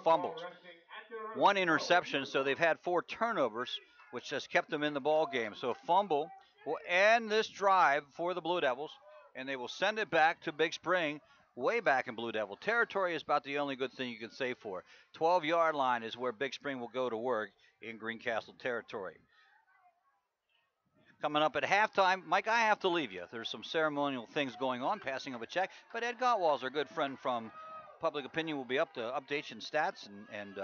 fumbles, 1 interception, so they've had 4 turnovers, which has kept them in the ball game. So a fumble will end this drive for the Blue Devils, and they will send it back to Big Spring, way back in Blue Devil territory. Is about the only good thing you can say for. 12-yard line is where Big Spring will go to work in Greencastle territory. Coming up at halftime, Mike, I have to leave you. There's some ceremonial things going on, passing of a check, but Ed Gottwal's our good friend from Public Opinion will be up to updates and stats and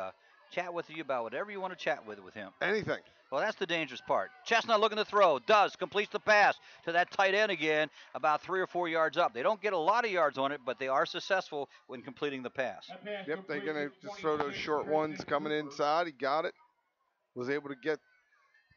chat with you about whatever you want to chat with him. Anything. Well, that's the dangerous part. Chestnut looking to throw. Completes the pass to that tight end again, about 3 or 4 yards up. They don't get a lot of yards on it, but they are successful when completing the pass. Yep, they're going to just throw those short ones coming inside. He got it. Was able to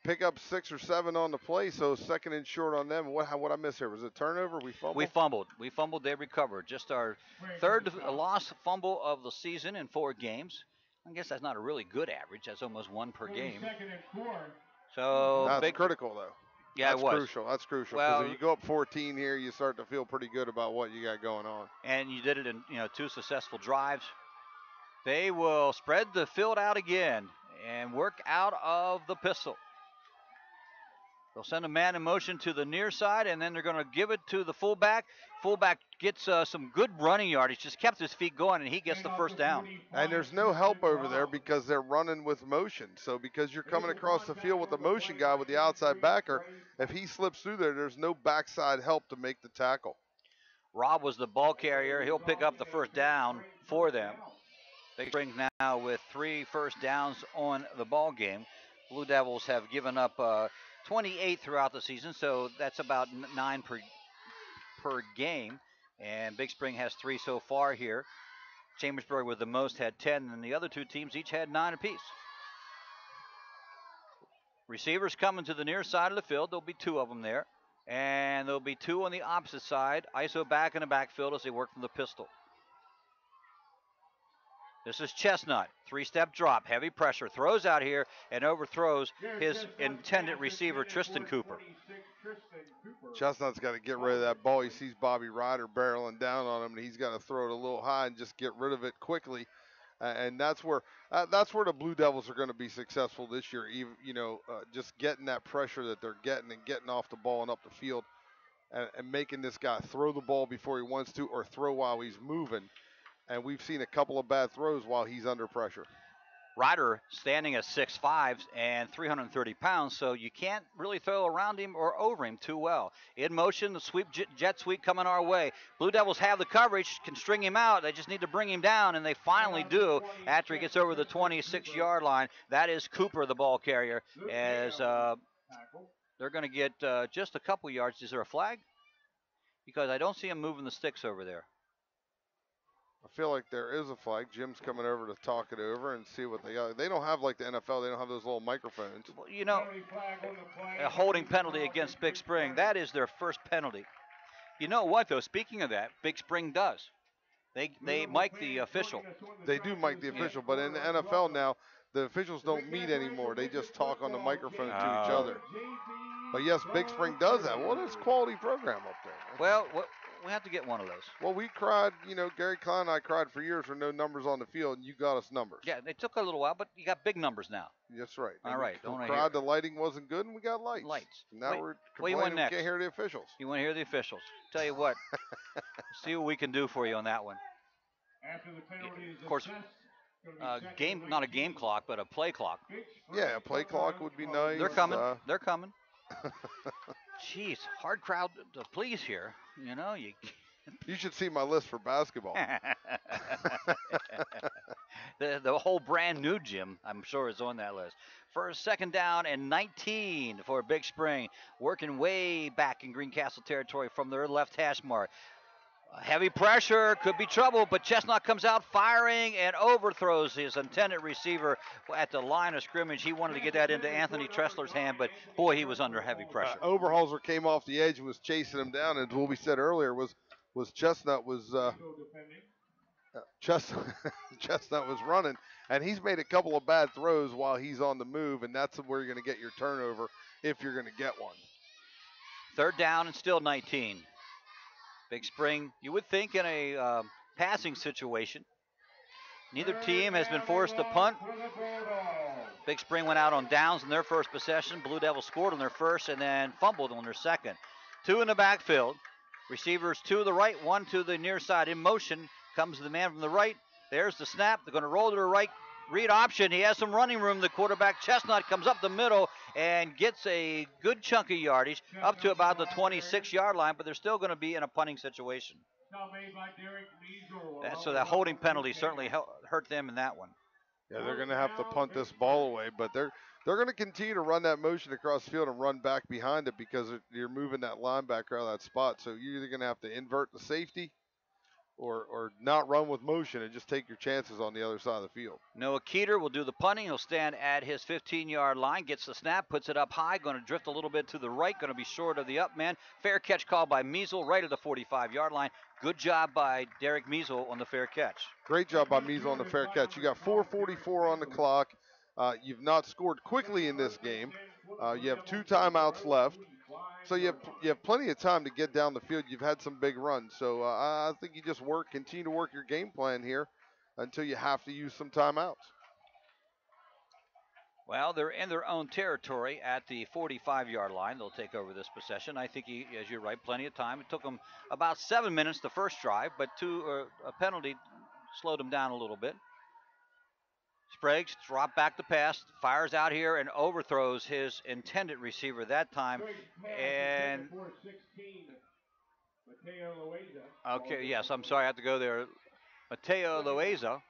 pick up 6 or 7 on the play, so second and short on them. What I missed here? Was it turnover? We fumbled? We fumbled. They recovered. Just our third lost fumble of the season in 4 games. I guess that's not a really good average. That's almost 1 per game. So that's critical, though. Yeah, that's it was. Crucial. That's crucial. Well, because if you go up 14 here, you start to feel pretty good about what you got going on. And you did it in 2 successful drives. They will spread the field out again and work out of the pistol. They'll send a man in motion to the near side, and then they're going to give it to the fullback. Fullback gets some good running yardage, just kept his feet going, and he gets the first down. And there's no help over there because they're running with motion. So because you're coming across the field with the motion guy with the outside backer, if he slips through there, there's no backside help to make the tackle. Rob was the ball carrier. He'll pick up the first down for them. Big Spring now with 3 first downs on the ball game. Blue Devils have given up 28 throughout the season, so that's about 9 per game. And Big Spring has 3 so far here. Chambersburg with the most had 10, and the other 2 teams each had 9 apiece. Receivers coming to the near side of the field. There'll be 2 of them there. And there'll be 2 on the opposite side. ISO back in the backfield as they work from the pistol. This is Chestnut. 3-step drop, heavy pressure, throws out here and overthrows his intended receiver, Tristan Cooper. Chestnut's got to get rid of that ball. He sees Bobby Ryder barreling down on him, and he's got to throw it a little high and just get rid of it quickly. And that's where the Blue Devils are going to be successful this year. Even, just getting that pressure that they're getting and getting off the ball and up the field, and making this guy throw the ball before he wants to or throw while he's moving. And we've seen a couple of bad throws while he's under pressure. Ryder standing at 6'5" and 330 pounds, so you can't really throw around him or over him too well. In motion, the sweep, jet sweep coming our way. Blue Devils have the coverage, can string him out. They just need to bring him down, and they finally do after he gets over the 26-yard line. That is Cooper, the ball carrier, as they're going to get just a couple yards. Is there a flag? Because I don't see him moving the sticks over there. I feel like there is a flag. Jim's coming over to talk it over and see what they got. They don't have like the NFL. They don't have those little microphones. Well, a holding penalty against Big Spring. That is their first penalty. You know what, though? Speaking of that, Big Spring does. They mic the official. They do mic the official, but in the NFL now, the officials don't meet anymore. They just talk on the microphone to each other. But yes, Big Spring does that. What is quality program up there? Well, we have to get one of those. Well, we cried, Gary Klein and I cried for years for no numbers on the field, and you got us numbers. Yeah, it took a little while, but you got big numbers now. That's right. All right. We cried the lighting wasn't good, and we got lights. Now we're complaining we can't hear the officials. You want to hear the officials? Tell you what, see what we can do for you on that one. After the penalty is of course, not a game clock, but a play clock. Yeah, a play clock would be nice. They're coming. They're coming. Jeez, hard crowd to please here. You should see my list for basketball. the whole brand new gym, I'm sure, is on that list. First, second down, and 19 for Big Spring. Working way back in Greencastle territory from their left hash mark. Heavy pressure, could be trouble, but Chestnut comes out firing and overthrows his intended receiver at the line of scrimmage. He wanted to get that into Anthony Tressler's hand, but boy, he was under heavy pressure. Oberholzer came off the edge and was chasing him down, and what we said earlier was Chestnut was Chestnut was running, and he's made a couple of bad throws while he's on the move, and that's where you're going to get your turnover if you're going to get one. Third down and still 19. Big Spring, you would think in a passing situation, Neither team has been forced to punt. Big Spring went out on downs in their first possession. Blue Devils scored on their first and then fumbled on their second. 2 in the backfield. Receivers 2 to the right, 1 to the near side. In motion comes the man from the right. There's the snap. They're going to roll to the right. Read option. He has some running room. The quarterback, Chestnut, comes up the middle and gets a good chunk of yardage up to about the 26-yard line, but they're still going to be in a punting situation. So that holding penalty certainly hurt them in that one. Yeah, they're going to have to punt this ball away, but they're going to continue to run that motion across the field and run back behind it because you're moving that linebacker out of that spot. So you're either going to have to invert the safety or not run with motion and just take your chances on the other side of the field. Noah Keeter will do the punting. He'll stand at his 15-yard line, gets the snap, puts it up high, going to drift a little bit to the right, going to be short of the up man. Fair catch called by Measle right at the 45-yard line. Good job by Derek Measle on the fair catch. Great job by Measle on the fair catch. You got 4:44 on the clock. You've not scored quickly in this game. You have 2 timeouts left. So you have plenty of time to get down the field. You've had some big runs. So I think you just continue to work your game plan here until you have to use some timeouts. Well, they're in their own territory at the 45-yard line. They'll take over this possession. I think, as you're right, plenty of time. It took them about 7 minutes the first drive, but a penalty slowed them down a little bit. Sprague's dropped back the pass, fires out here and overthrows his intended receiver that time. And okay, yes, I'm sorry, I have to go there. Mateo Loaiza.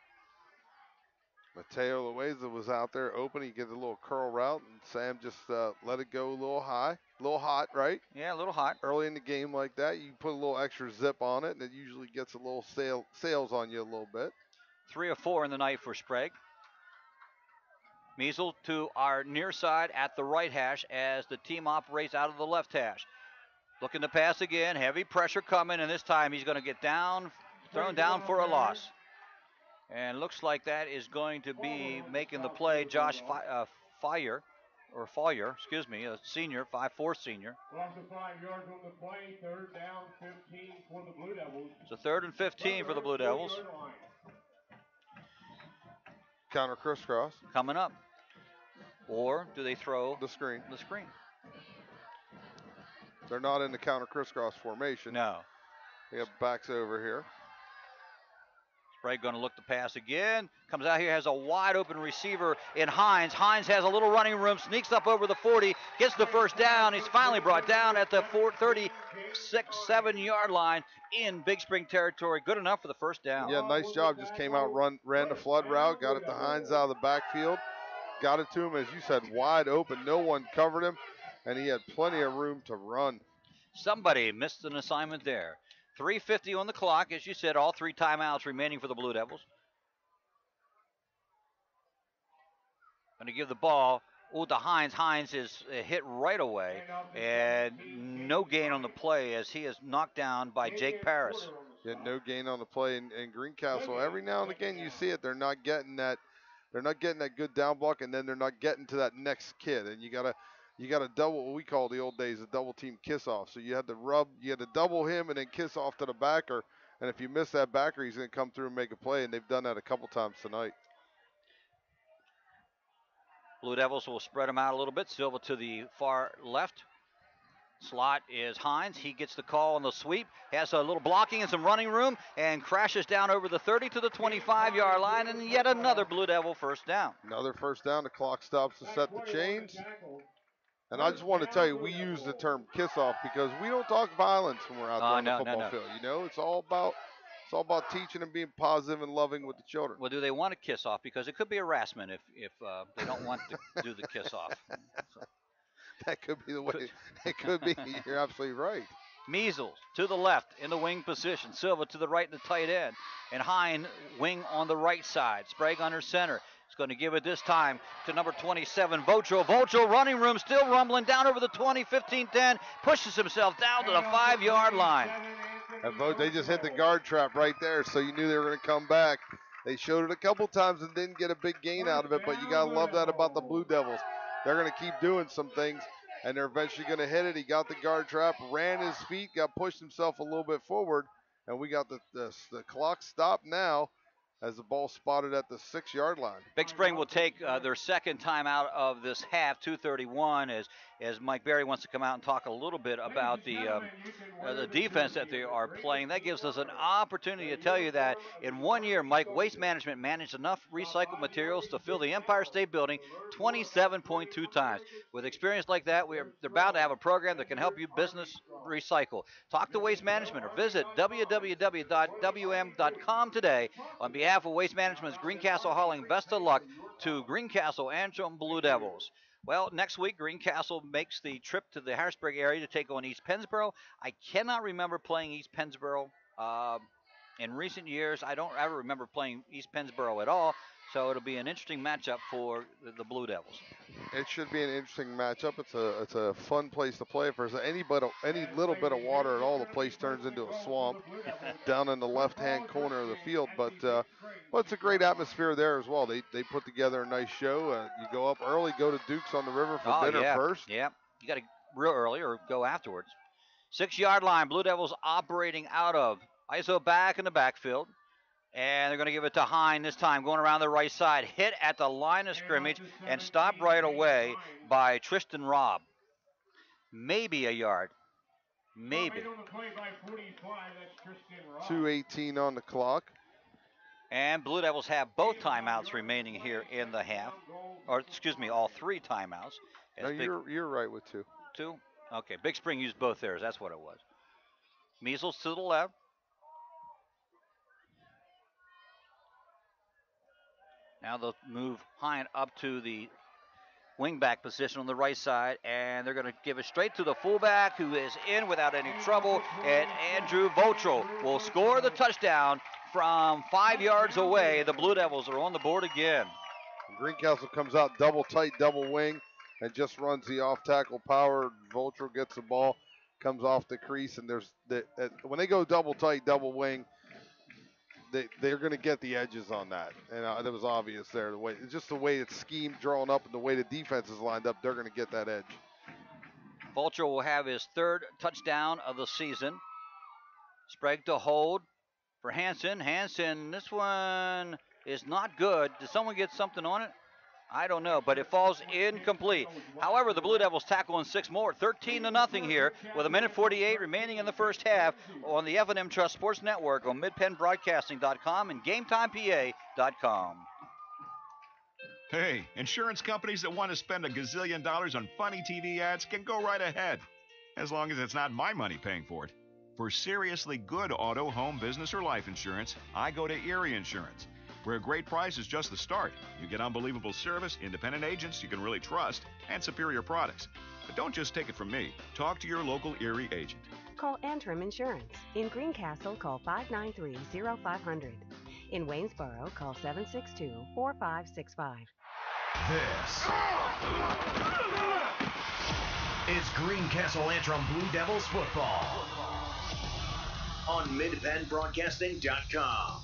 Mateo Loaiza was out there open. He gets a little curl route, and Sam just let it go a little high, a little hot, right? Yeah, a little hot. Early in the game like that, you put a little extra zip on it, and it usually gets a little sails on you a little bit. 3 of 4 in the night for Sprague. Measle to our near side at the right hash as the team operates out of the left hash. Looking to pass again, heavy pressure coming, and this time he's going to get down, thrown down for a loss. And looks like that is going to be making the play Josh Fire, excuse me, a senior, 5'4" senior. Lost 5 yards on the play, 3rd down, 15 for the Blue Devils. It's a 3rd and 15 for the Blue Devils. Counter crisscross. Coming up. Or do they throw the screen? The screen. They're not in the counter crisscross formation. No. We have backs over here. Sprague going to look to pass again. Comes out here, has a wide open receiver in Hines. Hines has a little running room, sneaks up over the 40, gets the first down. He's finally brought down at the 36-7 yard line in Big Spring territory. Good enough for the first down. Yeah, nice job. Just came out, ran the flood route, got it to Hines out of the backfield. Got it to him, as you said, wide open. No one covered him, and he had plenty of room to run. Somebody missed an assignment there. 3:50 on the clock. As you said, all 3 timeouts remaining for the Blue Devils. Going to give the ball to Hines. Hines is hit right away, and no gain on the play as he is knocked down by Jake Paris. Yeah, no gain on the play in Greencastle. Every now and again you see it. They're not getting that good down block, and then they're not getting to that next kid. And you gotta double, what we call the old days, a double team kiss off. So you had to double him and then kiss off to the backer. And if you miss that backer, he's gonna come through and make a play. And they've done that a couple times tonight. Blue Devils will spread them out a little bit. Silva to the far left. Slot is Hines. He gets the call on the sweep. Has a little blocking and some running room and crashes down over the 30 to the 25-yard line, and yet another Blue Devil first down. Another first down. The clock stops to set the chains. And I just want to tell you, we use the term kiss off because we don't talk violence when we're out there on the football field. You know, it's all about teaching and being positive and loving with the children. Well, do they want to kiss off? Because it could be harassment if they don't want to do the kiss off. So. That could be the way. It could be. You're absolutely right. Measles to the left in the wing position. Silva to the right in the tight end. And Hine wing on the right side. Sprague under center. He's going to give it this time to number 27, Vocho. Vocho running room still rumbling down over the 20, 15, 10. Pushes himself down to the 5-yard line. They just hit the guard trap right there, so you knew they were going to come back. They showed it a couple times and didn't get a big gain out of it, but you got to love that about the Blue Devils. They're going to keep doing some things, and they're eventually going to hit it. He got the guard trap, ran his feet, pushed himself a little bit forward, and we got the clock stopped now. as the ball spotted at the 6-yard line. Big Spring will take their second time out of this half, 2:31, as Mike Berry wants to come out and talk a little bit about the defense that they are playing. That gives us an opportunity to tell you that in 1 year, Mike, Waste Management managed enough recycled materials to fill the Empire State Building 27.2 times. With experience like that, they're bound to have a program that can help you business recycle. Talk to Waste Management or visit www.wm.com today. On behalf of Waste Management's Greencastle Hauling, best of luck to Greencastle Antrim Blue Devils. Well, next week, Greencastle makes the trip to the Harrisburg area to take on East Pennsboro. I cannot remember playing East Pennsboro in recent years. I don't ever remember playing East Pennsboro at all, so it'll be an interesting matchup for the Blue Devils. It should be an interesting matchup. It's a fun place to play. If there's any little bit of water at all, the place turns into a swamp down in the left-hand corner of the field. But it's a great atmosphere there as well. They put together a nice show. You go up early, go to Duke's on the River for dinner first. Yeah, you got to real early or go afterwards. 6-yard line, Blue Devils operating out of. ISO back in the backfield. And they're going to give it to Hine this time, going around the right side. Hit at the line of scrimmage and stopped right away by Tristan Robb. Maybe a yard. Maybe. 2:18 on the clock. And Blue Devils have both timeouts remaining here in the half. Or, excuse me, all 3 timeouts. No, you're right with 2. 2? Okay, Big Spring used both theirs. That's what it was. Measles to the left. Now they'll move Hine up to the wingback position on the right side, and they're going to give it straight to the fullback, who is in without any trouble, and Andrew Votrel will score the touchdown from 5 yards away. The Blue Devils are on the board again. Greencastle comes out double tight, double wing, and just runs the off-tackle power. Votrel gets the ball, comes off the crease, and when they go double tight, double wing, they're going to get the edges on that, and that was obvious there. The way it's schemed, drawn up, and the way the defense is lined up, they're going to get that edge. Vulture will have his 3rd touchdown of the season. Sprague to hold for Hansen. Hansen, this one is not good. Did someone get something on it? I don't know, but it falls incomplete. However, the Blue Devils tackle in 6 more, 13-0 here, with 1:48 remaining in the first half on the F&M Trust Sports Network on MidPennBroadcasting.com and GameTimePA.com. Hey, insurance companies that want to spend a gazillion dollars on funny TV ads can go right ahead, as long as it's not my money paying for it. For seriously good auto, home, business, or life insurance, I go to Erie Insurance, where a great price is just the start. You get unbelievable service, independent agents you can really trust, and superior products. But don't just take it from me. Talk to your local Erie agent. Call Antrim Insurance. In Greencastle, call 593-0500. In Waynesboro, call 762-4565. This is Greencastle Antrim Blue Devils football on MidPennBroadcasting.com.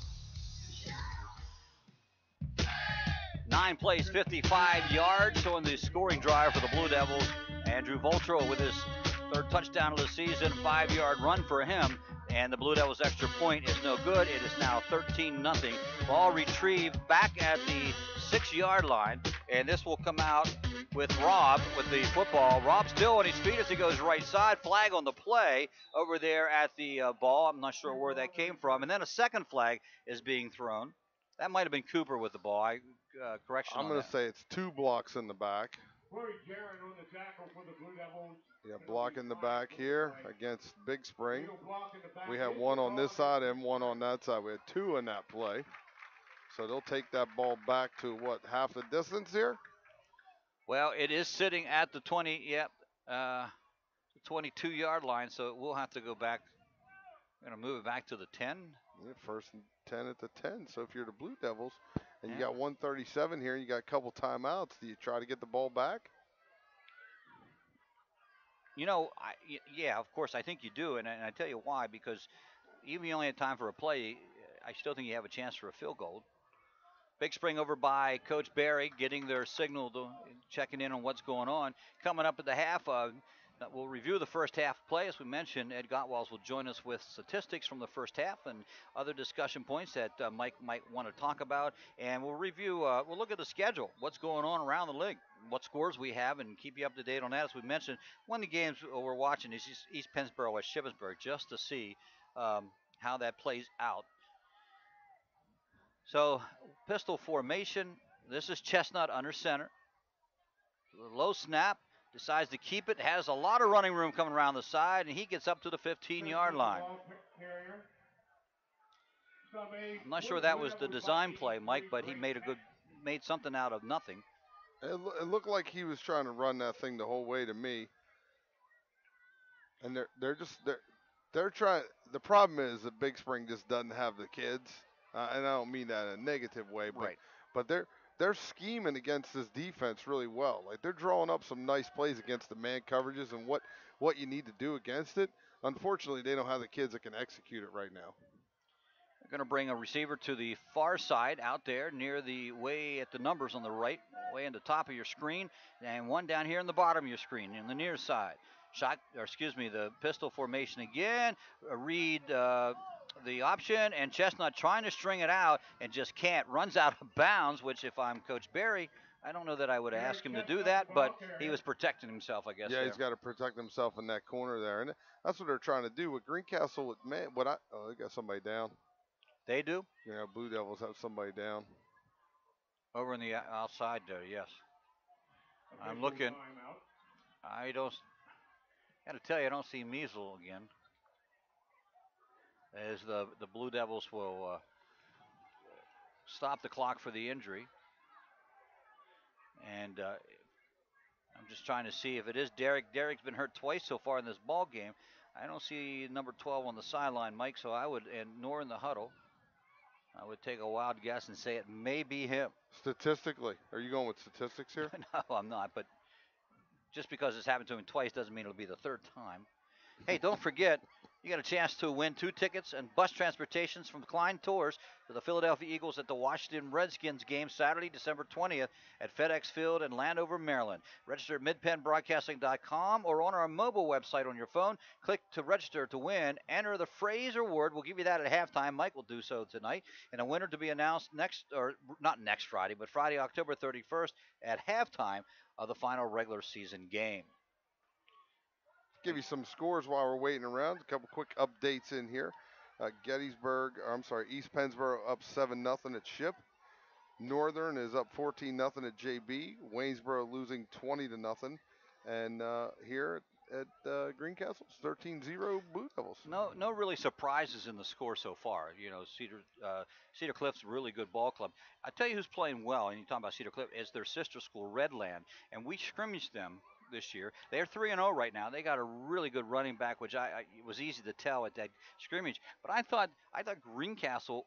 9 plays, 55 yards on the scoring drive for the Blue Devils. Andrew Voltro with his 3rd touchdown of the season, 5-yard run for him. And the Blue Devils' extra point is no good. It is now 13-0. Ball retrieved back at the 6-yard line. And this will come out with Robb with the football. Robb still on his feet as he goes right side. Flag on the play over there at the ball. I'm not sure where that came from. And then a second flag is being thrown. That might have been Cooper with the ball. Correction. I'm going to say it's 2 blocks in the back. Corey Jaron on the tackle for the Blue Devils. Yeah, block in the back here against Big Spring. We have 1 on this side and 1 on that side. We had 2 in that play. So they'll take that ball back to, what, half the distance here? Well, it is sitting at the 22-yard line, so it will have to go back. We're going to move it back to the 10. Yeah, 1st and 10 at the 10. So if you're the Blue Devils and you got 1:37 here, you got a couple timeouts, do you try to get the ball back? You know, yeah, of course, I think you do, and I tell you why, because even if you only have time for a play, I still think you have a chance for a field goal. Big Spring over by Coach Barry, getting their signal, checking in on what's going on. Coming up at the half, We'll review the first half play. As we mentioned, Ed Gottwals will join us with statistics from the first half and other discussion points that Mike might want to talk about. And we'll review, we'll look at the schedule, what's going on around the league, what scores we have, and keep you up to date on that. As we mentioned, one of the games we're watching is East Pennsboro at Shippensburg, just to see how that plays out. So, pistol formation. This is Chestnut under center. Low snap. Decides to keep it, has a lot of running room coming around the side, and he gets up to the 15-yard line. I'm not sure that was the design play, Mike, but he made something out of nothing. It looked like he was trying to run that thing the whole way to me. And they're trying. The problem is that Big Spring just doesn't have the kids, and I don't mean that in a negative way, but they're scheming against this defense really well. Like, they're drawing up some nice plays against the man coverages and what you need to do against it. Unfortunately, they don't have the kids that can execute it right now. They're going to bring a receiver to the far side out there near the way at the numbers on the right, way in the top of your screen, and one down here in the bottom of your screen in the near side. The pistol formation again. Read the option, and Chestnut trying to string it out and just can't. Runs out of bounds, which if I'm Coach Barry, I don't know that I would ask him to do that, but he was protecting himself, I guess. Yeah, he's got to protect himself in that corner there, and that's what they're trying to do with Greencastle. Man, they got somebody down. They do? Yeah, Blue Devils have somebody down. Over on the outside there, yes. I'm looking. I got to tell you, I don't see Measle again. As the Blue Devils will stop the clock for the injury. And I'm just trying to see if it is Derek. Derek's been hurt twice so far in this ball game. I don't see number 12 on the sideline, Mike, nor in the huddle. I would take a wild guess and say it may be him. Statistically, are you going with statistics here? No, I'm not, but just because it's happened to him twice doesn't mean it'll be the third time. Hey, don't forget, you got a chance to win 2 tickets and bus transportations from Klein Tours to the Philadelphia Eagles at the Washington Redskins game Saturday, December 20th at FedEx Field in Landover, Maryland. Register at midpennbroadcasting.com or on our mobile website on your phone. Click to register to win. Enter the phrase or word. We'll give you that at halftime. Mike will do so tonight. And a winner to be announced not next Friday, but Friday, October 31st at halftime of the final regular season game. Give you some scores while we're waiting around. A couple quick updates in here. East Pennsboro up 7-0 at Ship. Northern is up 14-0 at JB. Waynesboro losing 20-0. And here at Greencastle, 13-0 Blue Devils. No really surprises in the score so far. You know, Cedar Cliff's a really good ball club. I tell you who's playing well, and you talk about Cedar Cliff, is their sister school, Redland. And we scrimmaged them this year. They're 3-0 right now. They got a really good running back, which it was easy to tell at that scrimmage. But I thought Greencastle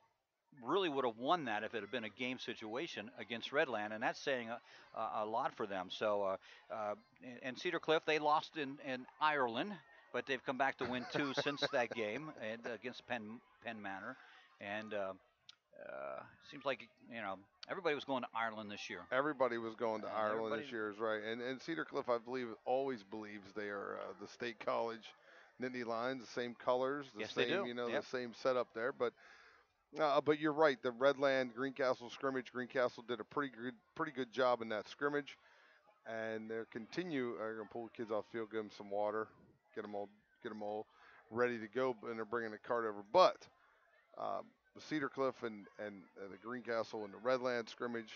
really would have won that if it had been a game situation against Redland, and that's saying a lot for them. So, and Cedar Cliff, they lost in Ireland, but they've come back to win 2 since that game and against Penn Manor. And seems like, everybody was going to Ireland this year. Everybody was going to Ireland this year, is right. And Cedar Cliff, I believe, always believes they are the State College Nittany Lions, the same colors, yes, same, they do. The same setup there. But you're right. The Redland Greencastle scrimmage, Greencastle did a pretty good job in that scrimmage, and they're gonna pull the kids off the field, give them some water, get them all ready to go, and they're bringing the cart over. But the Cedar Cliff and the Greencastle and the Redland scrimmage,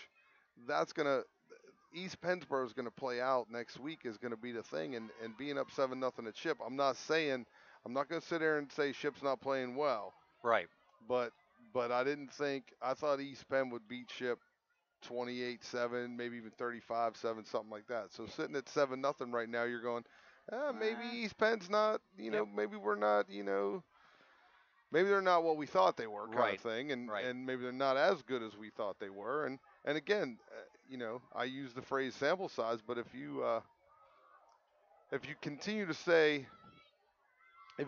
East Pennsboro is going to play out next week is going to be the thing, and being up 7-0 at Ship. I'm not going to sit there and say Ship's not playing well. Right. But I thought East Penn would beat Ship 28-7, maybe even 35-7, something like that. So sitting at 7-0 right now, you're going, maybe East Penn's not, maybe we're not, maybe they're not what we thought they were, kind of thing, and maybe they're not as good as we thought they were. And again, I use the phrase sample size, but if you continue to say, if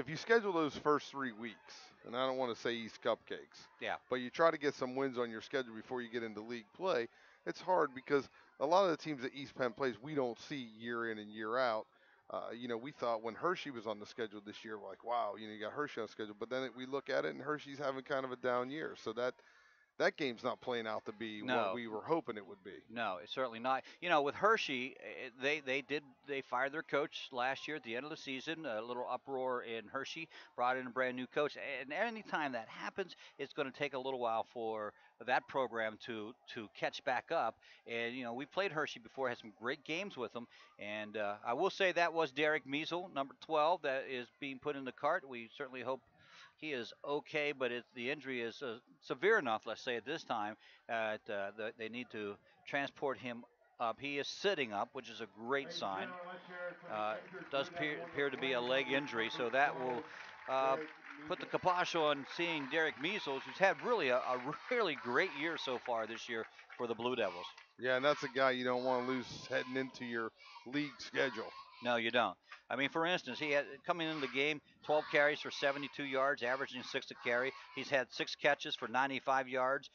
you schedule those first 3 weeks, and I don't want to say East Cupcakes, but you try to get some wins on your schedule before you get into league play, it's hard because a lot of the teams that East Penn plays, we don't see year in and year out. We thought when Hershey was on the schedule this year, we're like, wow, you got Hershey on the schedule. But then we look at it, and Hershey's having kind of a down year. So that game's not playing out to be what No. we were hoping it would be. No, it's certainly not. With Hershey, they fired their coach last year at the end of the season. A little uproar in Hershey, brought in a brand new coach, and anytime that happens, it's going to take a little while for that program to catch back up. And we played Hershey before, had some great games with them, and I will say that was Derek Measle, number 12, that is being put in the cart. We certainly hope he is okay, but the injury is severe enough, let's say, at this time, they need to transport him up. He is sitting up, which is a great sign. Does appear to be a leg injury, so that will put the kibosh on seeing Derek Measles, who's had really a really great year so far this year for the Blue Devils. Yeah, and that's a guy you don't want to lose heading into your league schedule. No, you don't. I mean, for instance, he had coming into the game 12 carries for 72 yards, averaging 6 a carry. He's had 6 catches for 95 yards,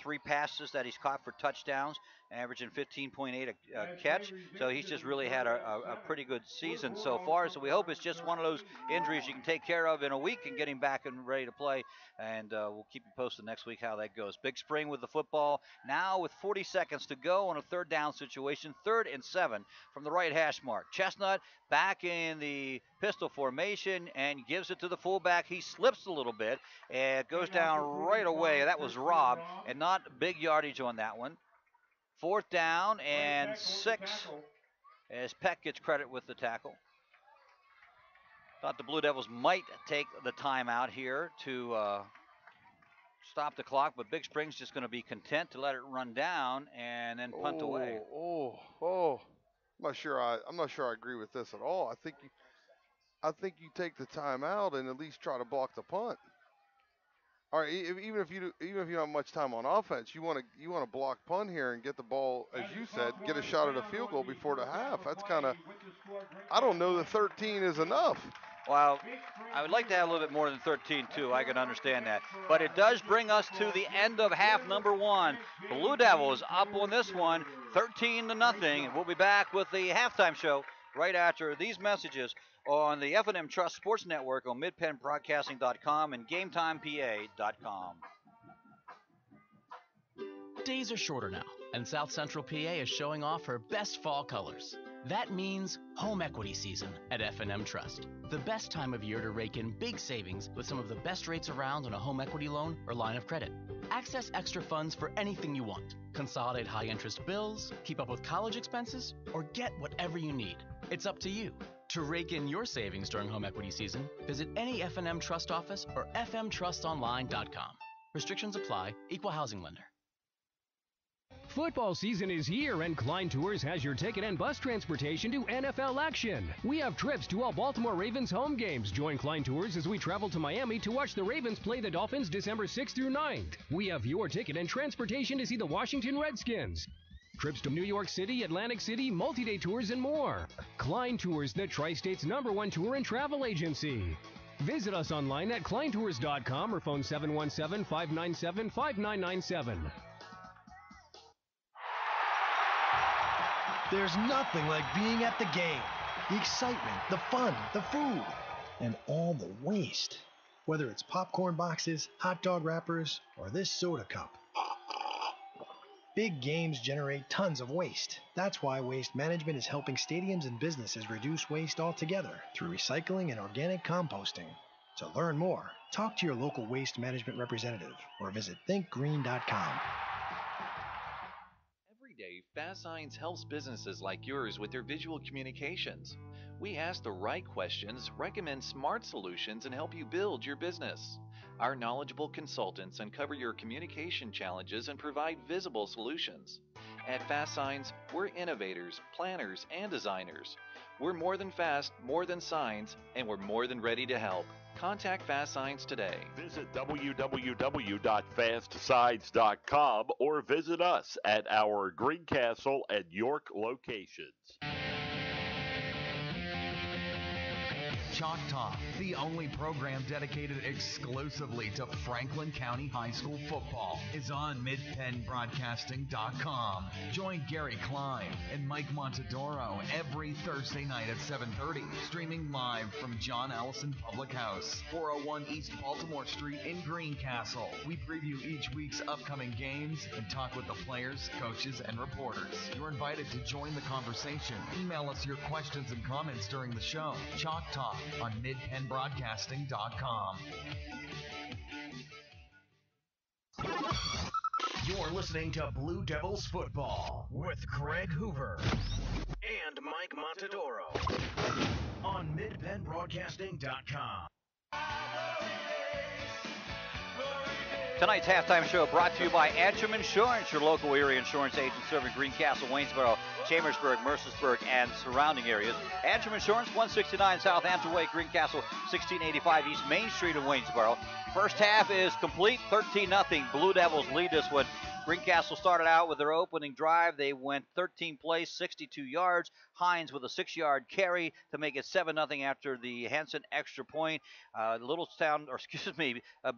3 passes that he's caught for touchdowns, averaging 15.8 a catch. So he's just really had a pretty good season so far. So we hope it's just one of those injuries you can take care of in a week and get him back and ready to play. And we'll keep you posted next week how that goes. Big Spring with the football now with 40 seconds to go on a third down situation, 3rd and 7 from the right hash mark. Chestnut back in the pistol formation and gives it to the fullback. He slips a little bit and goes down right away. That was Rob, and not big yardage on that one. 4th down and 6 as Peck gets credit with the tackle. Thought the Blue Devils might take the timeout here to stop the clock, but Big Spring's just going to be content to let it run down and then punt away. I'm not sure I agree with this at all. I think you take the timeout and at least try to block the punt. All right, even if you don't have much time on offense, you want to block punt here and get the ball, as you said, get a shot at a field goal before the half. That's kind of, I don't know that 13 is enough. Well, I would like to have a little bit more than 13 too. I can understand that, but it does bring us to the end of half number 1. Blue Devils up on this one, 13-0. We'll be back with the halftime show right after these messages on the F&M Trust Sports Network on MidPennBroadcasting.com and GameTimePA.com. Days are shorter now, and South Central PA is showing off her best fall colors. That means home equity season at F&M Trust. The best time of year to rake in big savings with some of the best rates around on a home equity loan or line of credit. Access extra funds for anything you want. Consolidate high-interest bills, keep up with college expenses, or get whatever you need. It's up to you. To rake in your savings during home equity season, visit any F&M Trust office or fmtrustonline.com. Restrictions apply. Equal housing lender. Football season is here, and Klein Tours has your ticket and bus transportation to NFL action. We have trips to all Baltimore Ravens home games. Join Klein Tours as we travel to Miami to watch the Ravens play the Dolphins December 6th through 9th. We have your ticket and transportation to see the Washington Redskins. Trips to New York City, Atlantic City, multi-day tours, and more. Klein Tours, the Tri-State's #1 tour and travel agency. Visit us online at kleintours.com or phone 717-597-5997. There's nothing like being at the game. The excitement, the fun, the food, and all the waste. Whether it's popcorn boxes, hot dog wrappers, or this soda cup. Big games generate tons of waste. That's why Waste Management is helping stadiums and businesses reduce waste altogether through recycling and organic composting. To learn more, talk to your local Waste Management representative or visit thinkgreen.com. Every day, Fast Signs helps businesses like yours with their visual communications. We ask the right questions, recommend smart solutions, and help you build your business. Our knowledgeable consultants uncover your communication challenges and provide visible solutions. At Fast Signs, we're innovators, planners, and designers. We're more than fast, more than signs, and we're more than ready to help. Contact Fast Signs today. Visit www.fastsigns.com or visit us at our Greencastle and York locations. Chalk Talk, the only program dedicated exclusively to Franklin County High School football, is on MidPennBroadcasting.com. Join Gary Klein and Mike Montadoro every Thursday night at 7:30, streaming live from John Allison Public House, 401 East Baltimore Street in Greencastle. We preview each week's upcoming games and talk with the players, coaches, and reporters. You're invited to join the conversation. Email us your questions and comments during the show. Chalk Talk on MidPennBroadcasting.com. You're listening to Blue Devils Football with Greg Hoover and Mike Montadoro on MidPennBroadcasting.com. Tonight's halftime show brought to you by Antrim Insurance, your local area insurance agent serving Greencastle, Waynesboro, Chambersburg, Mercersburg, and surrounding areas. Antrim Insurance, 169 South Hampton Way, Greencastle, 1685 East Main Street in Waynesboro. First half is complete, 13-0. Blue Devils lead this one. Greencastle started out with their opening drive. They went 13 plays, 62 yards. Hines with a 6-yard carry to make it 7-0 after the Henson extra point.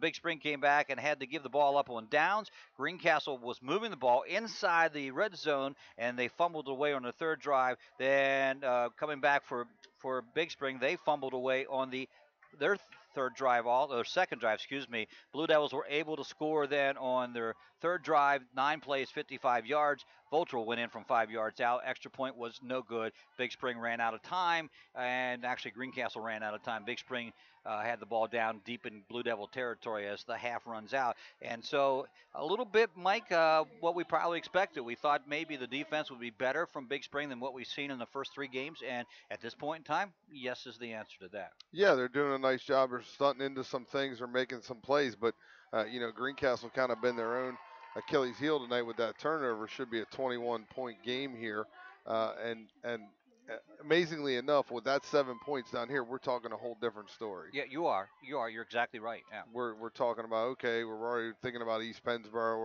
Big Spring came back and had to give the ball up on downs. Greencastle was moving the ball inside the red zone, and they fumbled away on the third drive. Then coming back for Big Spring, they fumbled away on their second drive. Blue Devils were able to score then on their third drive, 9 plays, 55 yards. Voltrell went in from 5 yards out. Extra point was no good. Big Spring ran out of time, and actually Greencastle ran out of time. Big Spring had the ball down deep in Blue Devil territory as the half runs out. And so a little bit, Mike, what we probably expected. We thought maybe the defense would be better from Big Spring than what we've seen in the first 3 games. And at this point in time, yes is the answer to that. Yeah, they're doing a nice job. They're stunting into some things. They're making some plays. But, Greencastle kind of been their own Achilles heel tonight with that turnover. Should be a 21-point game here. And amazingly enough, with that 7 points down here, we're talking a whole different story. Yeah, you are. You're exactly right. Yeah. We're talking about, okay, we're already thinking about East Pennsboro.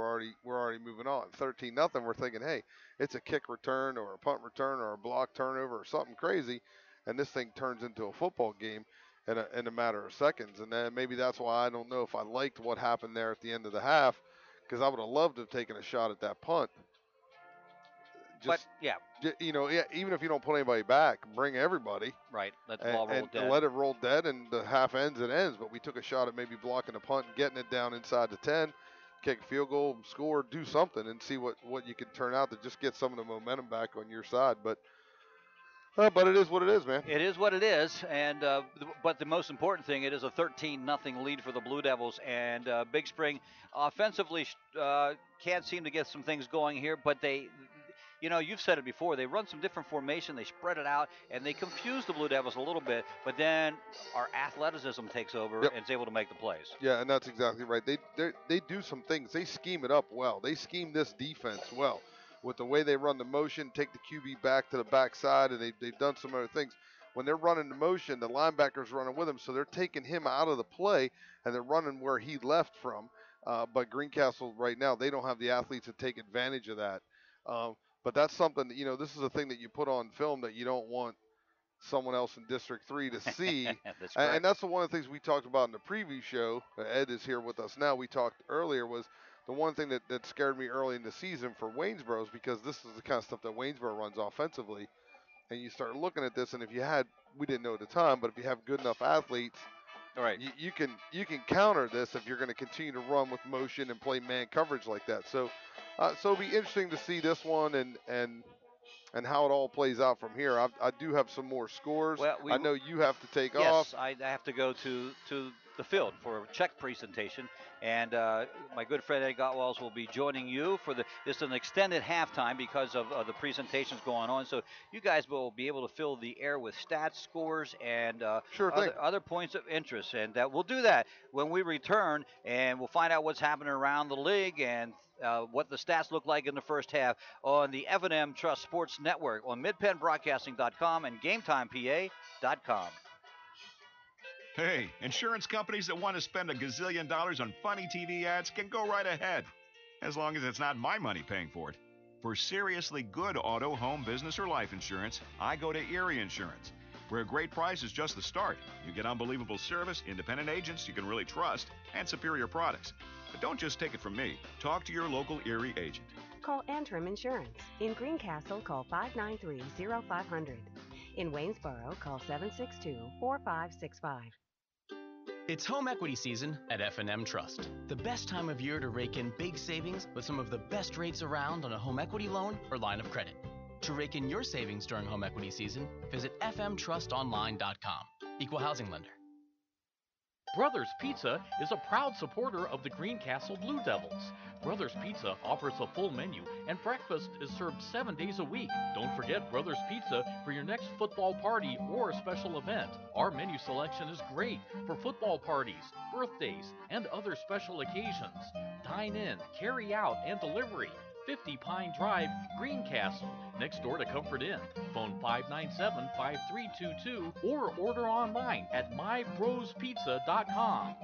We're already moving on. 13-0. We're thinking, hey, it's a kick return or a punt return or a block turnover or something crazy, and this thing turns into a football game in a matter of seconds. And then maybe that's why I don't know if I liked what happened there at the end of the half, because I would have loved to have taken a shot at that punt. Even if you don't put anybody back, bring everybody. Right. Let the ball roll dead. And let it roll dead, and the half ends, it ends. But we took a shot at maybe blocking a punt and getting it down inside the 10, kick a field goal, score, do something, and see what you can turn out to just get some of the momentum back on your side. But it is what it is, man. It is what it is, and but the most important thing, it is a 13-0 lead for the Blue Devils, and Big Spring offensively can't seem to get some things going here, but they. You've said it before. They run some different formation. They spread it out, and they confuse the Blue Devils a little bit. But then our athleticism takes over and is able to make the plays. Yeah, and that's exactly right. They do some things. They scheme it up well. They scheme this defense well with the way they run the motion, take the QB back to the backside, and they've done some other things. When they're running the motion, the linebacker's running with him, so they're taking him out of the play, and they're running where he left from. But Greencastle right now, they don't have the athletes to take advantage of that. But that's something, this is a thing that you put on film that you don't want someone else in District 3 to see. That's and that's one of the things we talked about in the preview show. Ed is here with us now. We talked earlier was the one thing that scared me early in the season for Waynesboro is because this is the kind of stuff that Waynesboro runs offensively. And you start looking at this, and we didn't know at the time, but if you have good enough athletes, all right, you can counter this if you're going to continue to run with motion and play man coverage like that. So it'll be interesting to see this one and how it all plays out from here. I do have some more scores. Well, I know you have to take off. Yes, I have to go to the field for a check presentation, and my good friend Ed Gottwalls will be joining you for this is an extended halftime because of the presentations going on. So you guys will be able to fill the air with stats, scores, and other points of interest, and we'll do that when we return, and we'll find out what's happening around the league and what the stats look like in the first half on the F&M Trust Sports Network on MidPennBroadcasting.com and GameTimePA.com. Hey, insurance companies that want to spend a gazillion dollars on funny TV ads can go right ahead, as long as it's not my money paying for it. For seriously good auto, home, business, or life insurance, I go to Erie Insurance. where a great price is just the start. You get unbelievable service, independent agents you can really trust, and superior products. But don't just take it from me. Talk to your local Erie agent. Call Antrim Insurance. In Greencastle, call 593-0500. In Waynesboro, call 762-4565. It's home equity season at F&M Trust. The best time of year to rake in big savings with some of the best rates around on a home equity loan or line of credit. To rake in your savings during home equity season, visit fmtrustonline.com. Equal housing lender. Brothers Pizza is a proud supporter of the Greencastle Blue Devils. Brothers Pizza offers a full menu and breakfast is served 7 days a week. Don't forget Brothers Pizza for your next football party or special event. Our menu selection is great for football parties, birthdays, and other special occasions. Dine in, carry out, and delivery. 50 Pine Drive, Greencastle, next door to Comfort Inn. Phone 597-5322 or order online at mybrospizza.com.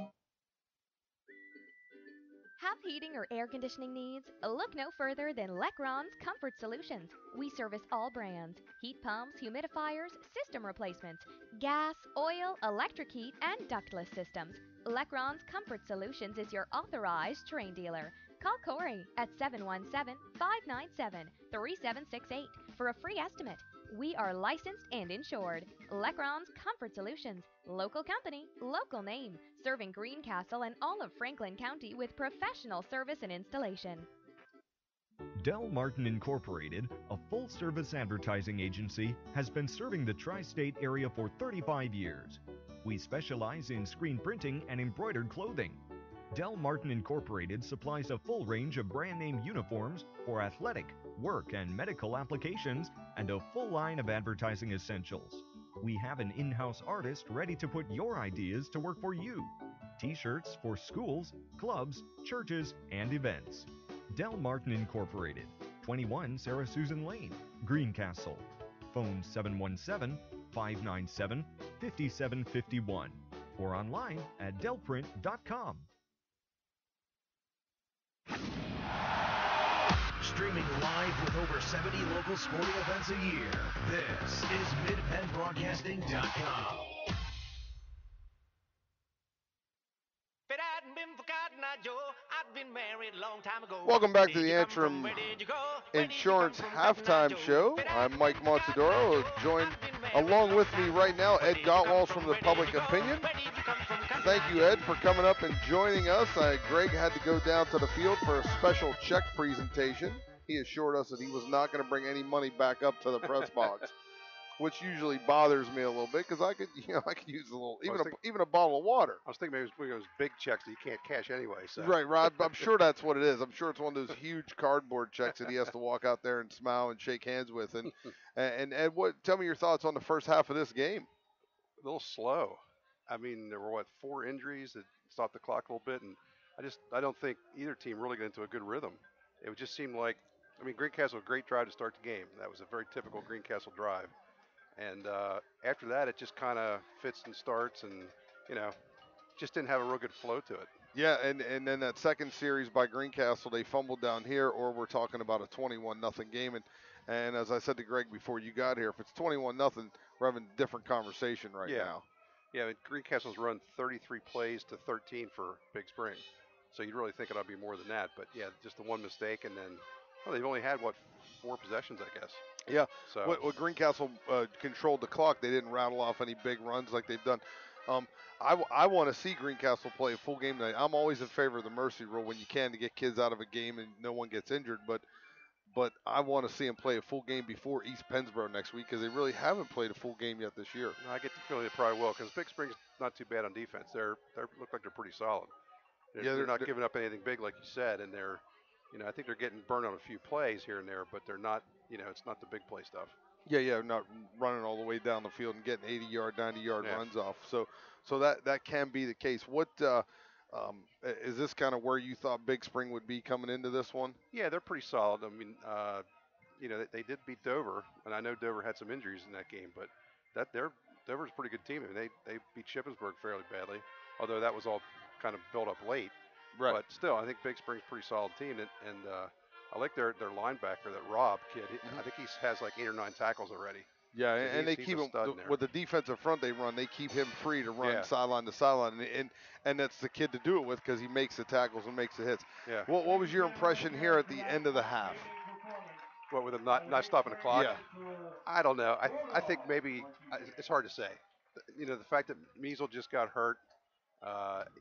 Have heating or air conditioning needs? Look no further than Lecron's Comfort Solutions. We service all brands: heat pumps, humidifiers, system replacements, gas, oil, electric heat, and ductless systems. Lecron's Comfort Solutions is your authorized Terrain dealer. Call Corey at 717-597-3768 for a free estimate. We are licensed and insured. Lecron's Comfort Solutions. Local company, local name. Serving Greencastle and all of Franklin County with professional service and installation. Del Martin Incorporated, a full-service advertising agency, has been serving the tri-state area for 35 years. We specialize in screen printing and embroidered clothing. Del Martin Incorporated supplies a full range of brand name uniforms for athletic, work, and medical applications, and a full line of advertising essentials. We have an in-house artist ready to put your ideas to work for you. T-shirts for schools, clubs, churches, and events. Del Martin Incorporated, 21 Sarah Susan Lane, Greencastle. Phone 717-597-5751 or online at delprint.com. Streaming live with over 70 local sporting events a year, this is MidPennBroadcasting.com. Welcome back to the Antrim Insurance Halftime Show. I'm Mike Montadoro, joined along with me right now, Ed Gottwals from the Public Opinion. Thank you, Ed, for coming up and joining us. Greg had to go down to the field for a special check presentation. He assured us that he was not going to bring any money back up to the press box, which usually bothers me a little bit because I could use a little, even a bottle of water. I was thinking maybe it was one of those big checks that you can't cash anyway. So. Right, Rod. I'm sure that's what it is. I'm sure it's one of those huge cardboard checks that he has to walk out there and smile and shake hands with. And Ed, tell me your thoughts on the first half of this game. A little slow. I mean, there were 4 injuries that stopped the clock a little bit, and I don't think either team really got into a good rhythm. It just seemed like, Greencastle, a great drive to start the game. That was a very typical Greencastle drive. And after that, it just kind of fits and starts and, just didn't have a real good flow to it. Yeah, and then that second series by Greencastle, they fumbled down here, or we're talking about a 21-0 game. And as I said to Greg before you got here, if it's 21-0, we're having a different conversation right now. Yeah, Greencastle's run 33 plays to 13 for Big Spring. So you'd really think it ought to be more than that. But, yeah, just the one mistake, and then they've only had, 4 possessions, I guess. Yeah, so what Greencastle controlled the clock. They didn't rattle off any big runs like they've done. I want to see Greencastle play a full game tonight. I'm always in favor of the mercy rule when you can to get kids out of a game and no one gets injured. But I want to see them play a full game before East Pennsboro next week because they really haven't played a full game yet this year. I get the feeling they probably will because Big Spring's not too bad on defense. They look like they're pretty solid. They're not giving up anything big like you said, and they're, I think they're getting burned on a few plays here and there, but they're not, it's not the big play stuff. Yeah, not running all the way down the field and getting 80-yard, 90-yard runs off. So that can be the case. What is this kind of where you thought Big Spring would be coming into this one? Yeah, they're pretty solid. They did beat Dover, and I know Dover had some injuries in that game, but Dover's a pretty good team. They beat Shippensburg fairly badly, although that was all kind of built up late. Right. But still, I think Big Spring's a pretty solid team, and I like their linebacker, that Rob kid. I think he has like 8 or 9 tackles already. Yeah, So and they he's keep a him stud in there. with the defensive front they run. They keep him free to run Yeah. sideline to sideline, and that's the kid to do it with because he makes the tackles and makes the hits. Yeah. What was your impression here at the end of the half? What, with him not stopping the clock? Yeah. I don't know. I think maybe it's hard to say. You know, the fact that Measle just got hurt.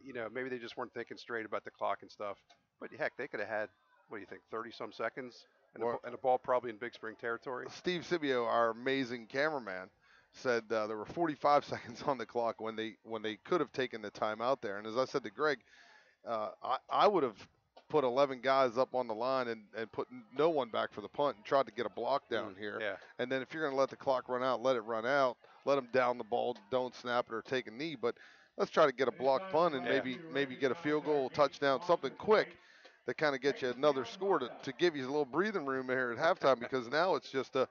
You know, maybe they just weren't thinking straight about the clock and stuff. But heck, they could have had, what do you think, 30-some seconds and a ball probably in Big Spring territory. Steve Sibio, our amazing cameraman, said there were 45 seconds on the clock when they could have taken the time out there. And as I said to Greg, I would have put 11 guys up on the line and put no one back for the punt and tried to get a block down here. Yeah. And then if you're going to let the clock run out, let it run out. Let them down the ball, don't snap it or take a knee. But let's try to get a block punt and maybe get a field goal, touchdown, something quick that kind of gets you another score to give you a little breathing room here at halftime, because now it's just a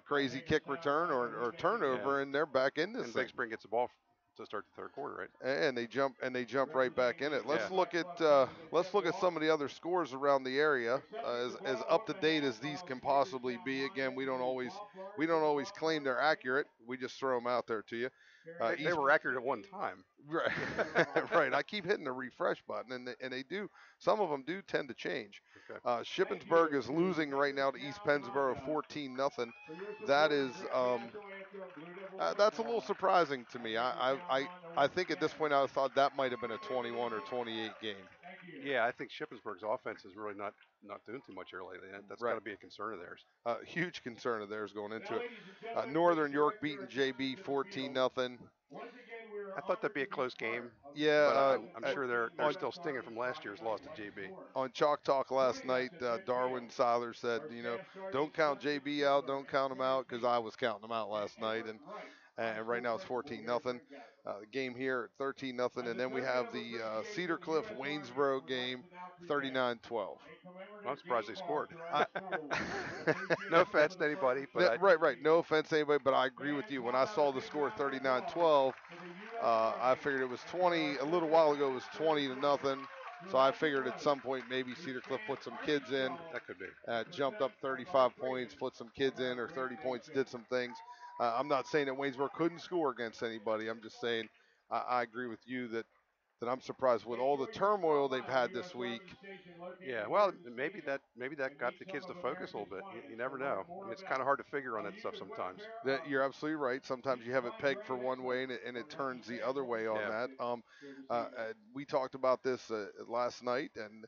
crazy kick return or turnover, and they're back in this And thing. Big Spring gets the ball to start the third quarter, right? And they jump right back in it. Let's look at some of the other scores around the area, as up to date as these can possibly be. Again, we don't always claim they're accurate. We just throw them out there to you. They were accurate at one time. Right, right. I keep hitting the refresh button, and they do. Some of them do tend to change. Okay. Shippensburg is losing right now to East Pennsboro 14-0. That is that's a little surprising to me. I think at this point I thought that might have been a 21 or 28 game. Yeah, I think Shippensburg's offense is really not doing too much early. That's got to be a concern of theirs. Huge concern of theirs going into it. Northern York beating JB 14-0. I thought that'd be a close game. Yeah, but I'm sure they're still stinging from last year's loss to JB. On Chalk Talk last night, Darwin Seiler said, don't count JB out, don't count him out, because I was counting them out last night, and right now it's 14-0. The game here at 13-0, and then we have the Cedar Cliff Waynesboro game, 39-12. I'm surprised they scored. No offense to anybody, but right. No offense to anybody, but I agree with you. When I saw the score 39-12, I figured it was 20. A little while ago, it was 20-0. So I figured at some point maybe Cedar Cliff put some kids in. That could be. Jumped up 35 points, put some kids in, or 30 points, did some things. I'm not saying that Waynesboro couldn't score against anybody. I'm just saying I agree with you that I'm surprised with all the turmoil they've had this week. Yeah, well, maybe that got the kids to focus a little bit. You never know. I mean, it's kind of hard to figure on that stuff sometimes. You're absolutely right. Sometimes you have it pegged for one way and it turns the other way on that. We talked about this last night, and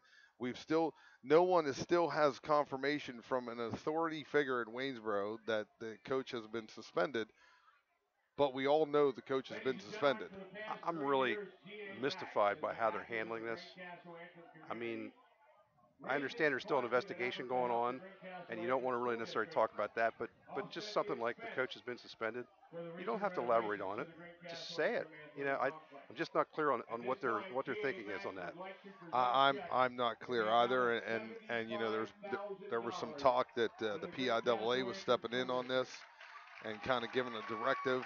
no one still has confirmation from an authority figure at Waynesboro that the coach has been suspended. But we all know the coach has been suspended. I'm really mystified by how they're handling this. I mean, I understand there's still an investigation going on, and you don't want to really necessarily talk about that, but just something like the coach has been suspended, you don't have to elaborate on it. Just say it. I'm just not clear on what their thinking is on that. I'm not clear either, and there was some talk that the PIAA was stepping in on this and kind of giving a directive.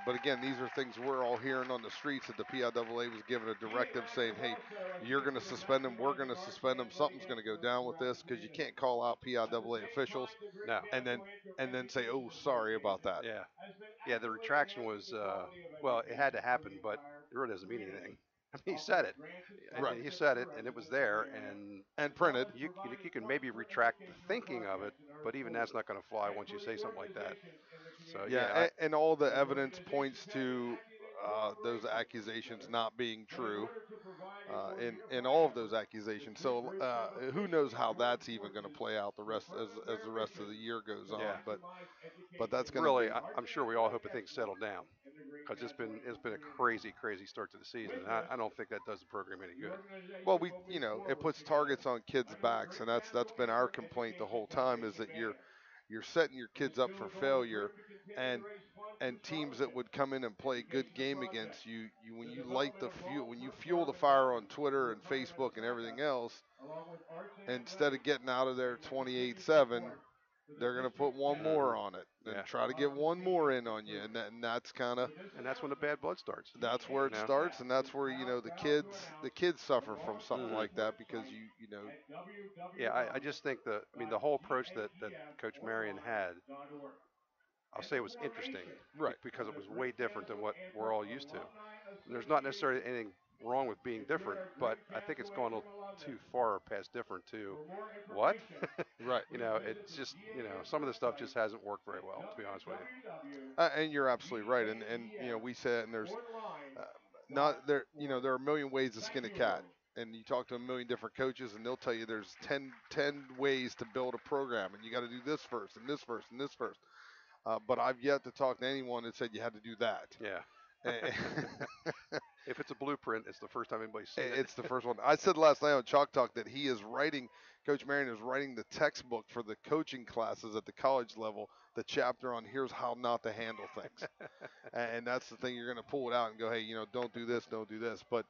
But again, these are things we're all hearing on the streets, that the PIAA was giving a directive saying, hey, you're going to suspend them, we're going to suspend them, something's going to go down with this, because you can't call out PIAA officials and then say, oh, sorry about that. Yeah, the retraction was, well, it had to happen, but it really doesn't mean anything. I mean, he said it. Right. He said it, and it was there, and printed. You can maybe retract the thinking of it, but even that's not going to fly once you say something like that. So and all the evidence points to those accusations not being true in all of those accusations. So who knows how that's even going to play out as the rest of the year goes on. But that's going to really. I'm sure we all hope that things settle down, because it's been a crazy start to the season. I don't think that does the program any good. Well, it puts targets on kids' backs, and that's been our complaint the whole time, is that you're setting your kids up for failure, and teams that would come in and play a good game against you, when you fuel the fire on Twitter and Facebook and everything else, instead of getting out of there 28-7, they're going to put one more on it and try to get one more in on you, and that's kind of, and that's when the bad blood starts. That's where it starts, and that's where the kids suffer from something like that, because you know. Yeah, I just think the whole approach that Coach Marion had I'll say it was interesting, Right? Because it was way different than what we're all used to. There's not necessarily anything wrong with being different, but I think it's gone a little too far past different to what? Right. It's just some of the stuff just hasn't worked very well, to be honest with you. And you're absolutely right. And we said, and there's not there. There are a million ways to skin a cat. And you talk to a million different coaches, and they'll tell you there's 10 ways to build a program, and you got to do this first, and this first, and this first. But I've yet to talk to anyone that said you had to do that. Yeah. If it's a blueprint, it's the first time anybody's seen it. It's the first one. I said last night on Chalk Talk that Coach Marion is writing the textbook for the coaching classes at the college level, the chapter on here's how not to handle things. And that's the thing, you're going to pull it out and go, hey, don't do this, don't do this. But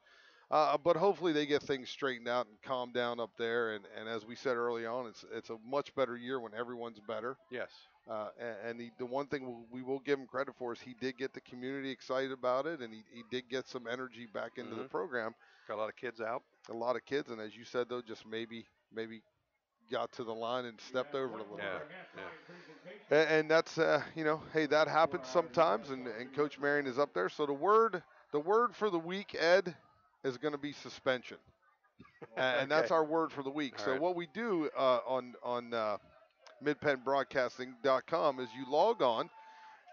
hopefully they get things straightened out and calmed down up there. And as we said early on, it's a much better year when everyone's better. Yes. And the one thing we will give him credit for is he did get the community excited about it, and he did get some energy back into the program. Got a lot of kids out. A lot of kids, and as you said, though, just maybe got to the line and stepped over it a little bit. Yeah. And that's, hey, that happens sometimes, and Coach Marion is up there. So the word for the week, Ed, is going to be suspension. And that's our word for the week. All so right. what we do on midpennbroadcasting.com is you log on,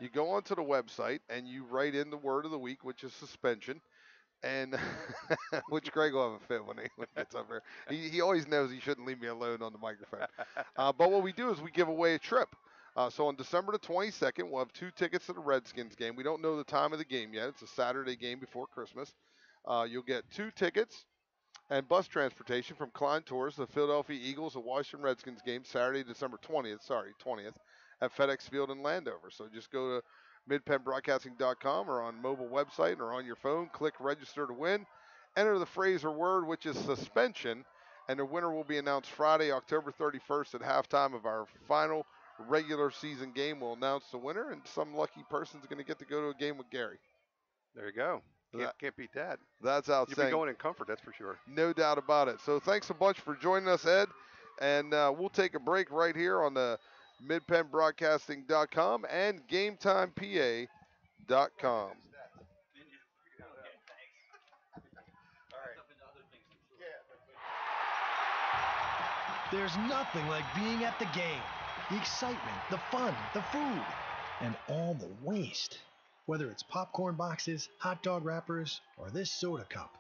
you go onto the website, and you write in the word of the week, which is suspension, and which Greg will have a fit when he gets up here. He always knows he shouldn't leave me alone on the microphone. But what we do is we give away a trip. So on December the 22nd, we'll have 2 tickets to the Redskins game. We don't know the time of the game yet. It's a Saturday game before Christmas. You'll get 2 tickets and bus transportation from Klein Tours to the Philadelphia Eagles and Washington Redskins game Saturday, December 20th, at FedEx Field in Landover. So just go to midpennbroadcasting.com or on mobile website or on your phone, click register to win, enter the phrase or word, which is suspension, and the winner will be announced Friday, October 31st at halftime of our final regular season game. We'll announce the winner, and some lucky person's going to get to go to a game with Gary. There you go. Can't beat that. That's outstanding. You'll be going in comfort, that's for sure. No doubt about it. So thanks a bunch for joining us, Ed. And we'll take a break right here on the midpennbroadcasting.com and GameTimePA.com. There's nothing like being at the game. The excitement, the fun, the food, and all the waste. Whether it's popcorn boxes, hot dog wrappers, or this soda cup.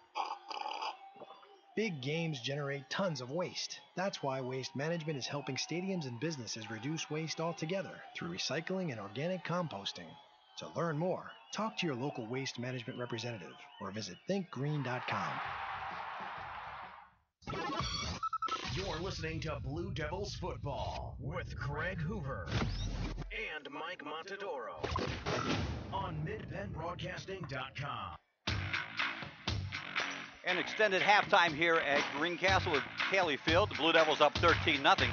Big games generate tons of waste. That's why Waste Management is helping stadiums and businesses reduce waste altogether through recycling and organic composting. To learn more, talk to your local waste management representative or visit thinkgreen.com. You're listening to Blue Devils Football with Craig Hoover and Mike Montadoro on midpennbroadcasting.com. An extended halftime here at Greencastle with Haley Field. The Blue Devils up 13-0.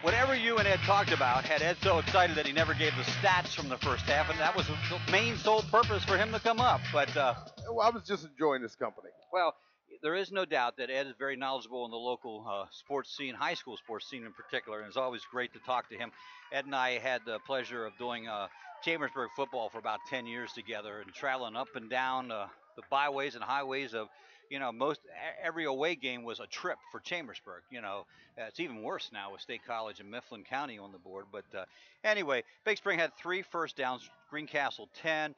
Whatever you and Ed talked about had Ed so excited that he never gave the stats from the first half, and that was the main sole purpose for him to come up. But well, I was just enjoying this company. Well, there is no doubt that Ed is very knowledgeable in the local sports scene, high school sports scene in particular, and it's always great to talk to him. Ed and I had the pleasure of doing Chambersburg football for about 10 years together and traveling up and down the byways and highways of, every away game was a trip for Chambersburg. It's even worse now with State College and Mifflin County on the board. But anyway, Big Spring had 3 first downs, Greencastle 10.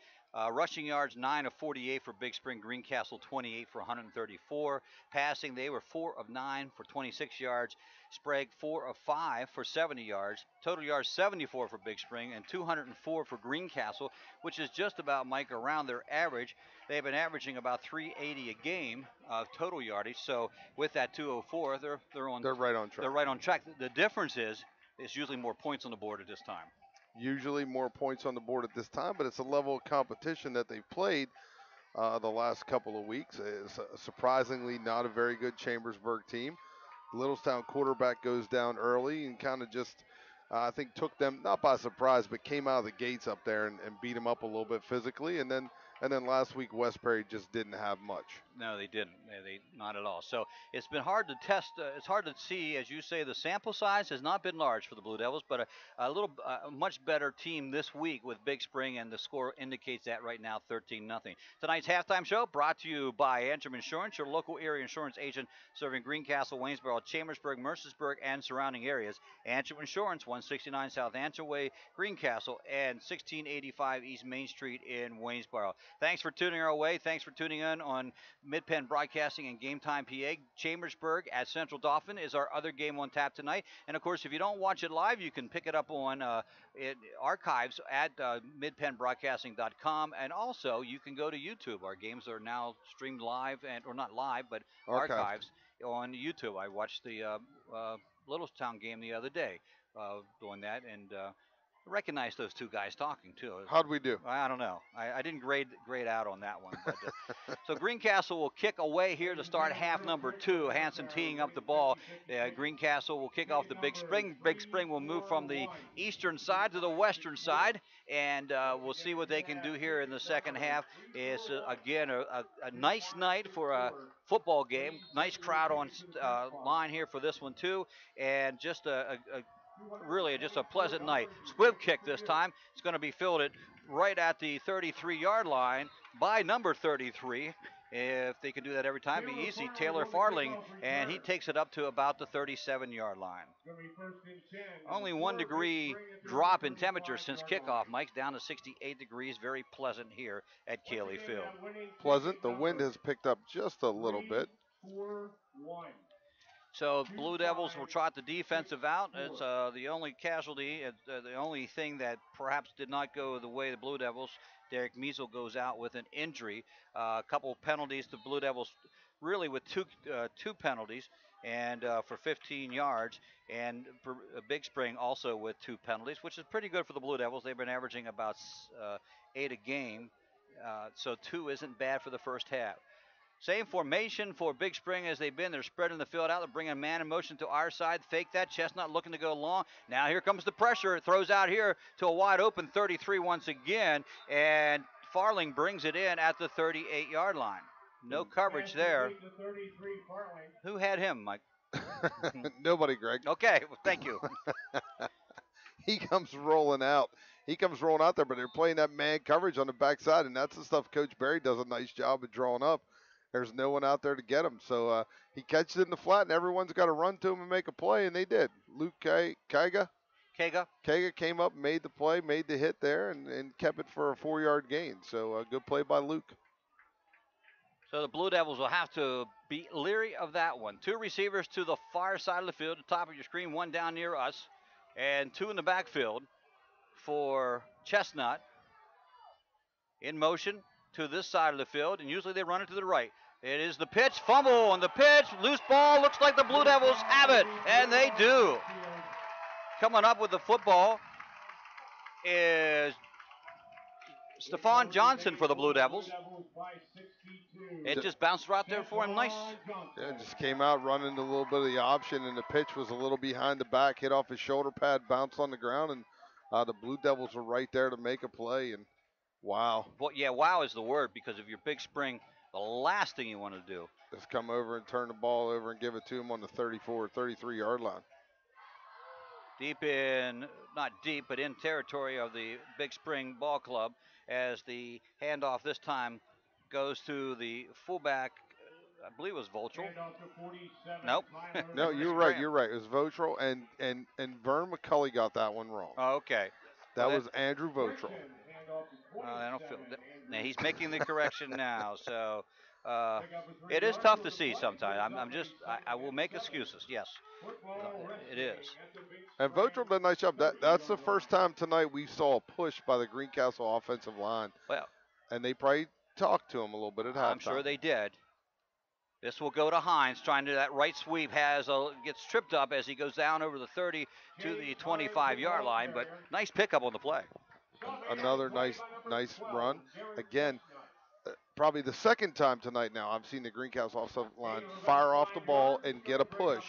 Rushing yards, 9 of 48 for Big Spring. Greencastle 28 for 134. Passing, they were 4 of 9 for 26 yards. Sprague 4 of 5 for 70 yards. Total yards 74 for Big Spring and 204 for Greencastle, which is just about, Mike, around their average. They've been averaging about 380 a game of total yardage. So with that 204, they're right on track. They're right on track. The difference is it's usually more points on the board at this time. Usually more points on the board at this time, but it's a level of competition that they've played the last couple of weeks. It's surprisingly not a very good Chambersburg team. Littlestown quarterback goes down early and kind of just, I think, took them, not by surprise, but came out of the gates up there and beat them up a little bit physically. And then last week, West Perry just didn't have much. No, they didn't. They not at all. So it's been hard to test. It's hard to see, as you say, the sample size has not been large for the Blue Devils, but a much better team this week with Big Spring, and the score indicates that right now, 13-0. Tonight's halftime show brought to you by Antrim Insurance, your local area insurance agent serving Greencastle, Waynesboro, Chambersburg, Mercersburg, and surrounding areas. Antrim Insurance, 169 South Antrim Way, Greencastle, and 1685 East Main Street in Waynesboro. Thanks for tuning our way. Thanks for tuning in on Mid-Penn Broadcasting and Game Time PA. Chambersburg at Central Dauphin is our other game on tap tonight. And, of course, if you don't watch it live, you can pick it up on archives at midpennbroadcasting.com. And also, you can go to YouTube. Our games are now streamed live, or not live, but archives on YouTube. I watched the Littlestown game the other day doing that, and recognize those two guys talking too. How'd we do? I don't know. I didn't grade out on that one. But, so Greencastle will kick away here to start half number 2. Hanson teeing up the ball. Greencastle will kick off the Big Spring. Big Spring will move from the eastern side to the western side, and we'll see what they can do here in the second half. It's again a nice night for a football game. Nice crowd on line here for this one too, and just really just a pleasant night. Squib kick this time. It's going to be fielded right at the 33-yard line by number 33. If they can do that every time, it'd be easy. Taylor Farling, and he takes it up to about the 37-yard line. Only 1 degree drop in temperature since kickoff. Mike's down to 68 degrees. Very pleasant here at Cayley Field. Pleasant. The wind has picked up just a little bit. So Blue Devils will trot the defensive out. It's the only casualty, the only thing that perhaps did not go the way of the Blue Devils. Derek Measle goes out with an injury. A couple of penalties to Blue Devils, really with two penalties, and for 15 yards. And Big Spring also with 2 penalties, which is pretty good for the Blue Devils. They've been averaging about 8 a game, so 2 isn't bad for the first half. Same formation for Big Spring as they've been. They're spreading the field out. They're bringing man in motion to our side. Fake that. Chestnut looking to go long. Now here comes the pressure. It throws out here to a wide open 33 once again. And Farling brings it in at the 38-yard line. No coverage there. Who had him, Mike? Nobody, Greg. Okay, well, thank you. He comes rolling out. He comes rolling out there, but they're playing that man coverage on the backside, and that's the stuff Coach Barry does a nice job of drawing up. There's no one out there to get him. So he catches it in the flat, and everyone's got to run to him and make a play, and they did. Luke Kaga came up, made the play, made the hit there, and kept it for a 4-yard gain. So a good play by Luke. So the Blue Devils will have to be leery of that one. 2 receivers to the far side of the field, the top of your screen, 1 down near us, and 2 in the backfield for Chestnut. In motion to this side of the field, and usually they run it to the right. It is the pitch, fumble on the pitch, loose ball. Looks like the Blue Devils have it, and they do. Coming up with the football is Stephon Johnson for the Blue Devils. It just bounced right there for him. Nice. Yeah, just came out running a little bit of the option, and the pitch was a little behind the back, hit off his shoulder pad, bounced on the ground, and the Blue Devils were right there to make a play. And wow. Well, yeah, wow is the word, because if you're Big Spring, the last thing you want to do is come over and turn the ball over and give it to him on the 34, 33-yard line. Not deep, but in territory of the Big Spring Ball Club, as the handoff this time goes to the fullback. I believe it was Voltrell. Nope. No, you're right. You're right. It was Voltrell, and Vern McCulley got that one wrong. Oh, okay. That was Andrew Voltrell. I don't feel. Now he's making the correction now, so it is tough to see sometimes. I will make excuses. Yes, it is. And Voltrell did a nice job. That's the first time tonight we saw a push by the Greencastle offensive line. Well, and they probably talked to him a little bit at halftime. I'm sure they did. This will go to Hines, trying to that right sweep. Gets tripped up as he goes down over the 30 to the 25-yard line, but nice pickup on the play. Another nice run. Again, probably the second time tonight now I've seen the Greencastle offensive line fire off the ball and get a push,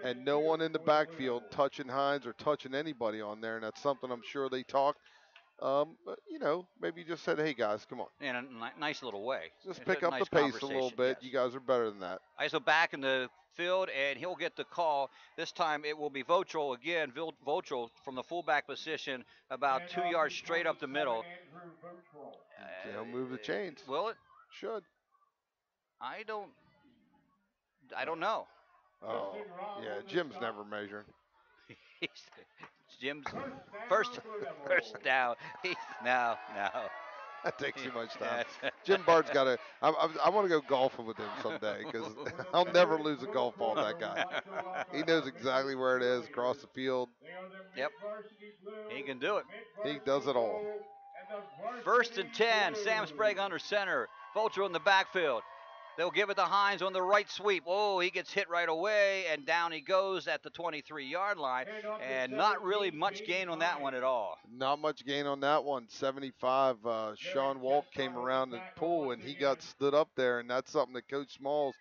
and no one in the backfield touching Hines or touching anybody on there, and that's something I'm sure they talked maybe just said, hey guys, come on. In a nice little way. Just It's pick a up the nice pace a little conversation, bit. yes. You guys are better than that. ISO back in the field, and he'll get the call. This time it will be Votrel again. Votrel from the fullback position, about 2 yards straight up the middle. He'll move the chains. Will it? Should. I don't know. Oh, yeah. Jim's never measuring. Jim's first down. No. That takes too much time. Jim Bart's got to. I want to go golfing with him someday because I'll never lose a golf ball with that guy. He knows exactly where it is across the field. Yep. He can do it. He does it all. 1st and 10. Sam Sprague under center. Vulture in the backfield. They'll give it to Hines on the right sweep. Oh, he gets hit right away, and down he goes at the 23-yard line. And not really much gain on that one at all. Not much gain on that one. 75. Sean Walk came around the pool, and he got stood up there, and that's something that Coach Smalls,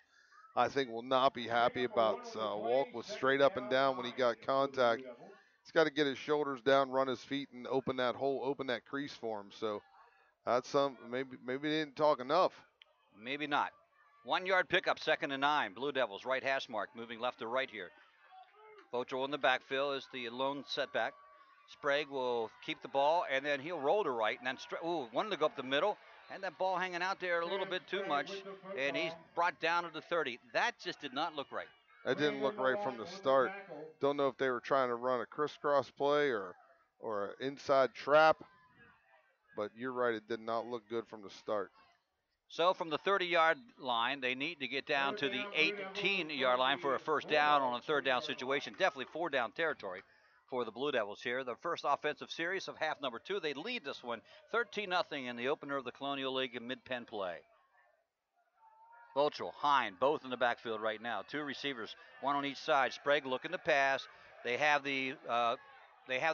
I think, will not be happy about. Walk was straight up and down when he got contact. He's got to get his shoulders down, run his feet, and open that hole, open that crease for him. So that's something. Maybe they didn't talk enough. Maybe not. 1 yard pickup, 2nd and 9. Blue Devils, right hash mark, moving left to right here. Votrel in the backfield is the lone setback. Sprague will keep the ball, and then he'll roll to right. And then, wanted to go up the middle, and that ball hanging out there a little bit too much. And he's brought down to the 30. That just did not look right. That didn't look right from the start. Don't know if they were trying to run a crisscross play or an inside trap. But you're right, it did not look good from the start. So from the 30-yard line, they need to get down to the 18-yard line for a first down on a third down situation. Definitely 4-down territory for the Blue Devils here. The first offensive series of half number 2. They lead this one 13-0 in the opener of the Colonial League in mid-Penn play. Votrel, Hine, both in the backfield right now. 2 receivers, 1 on each side. Sprague looking to pass. They have the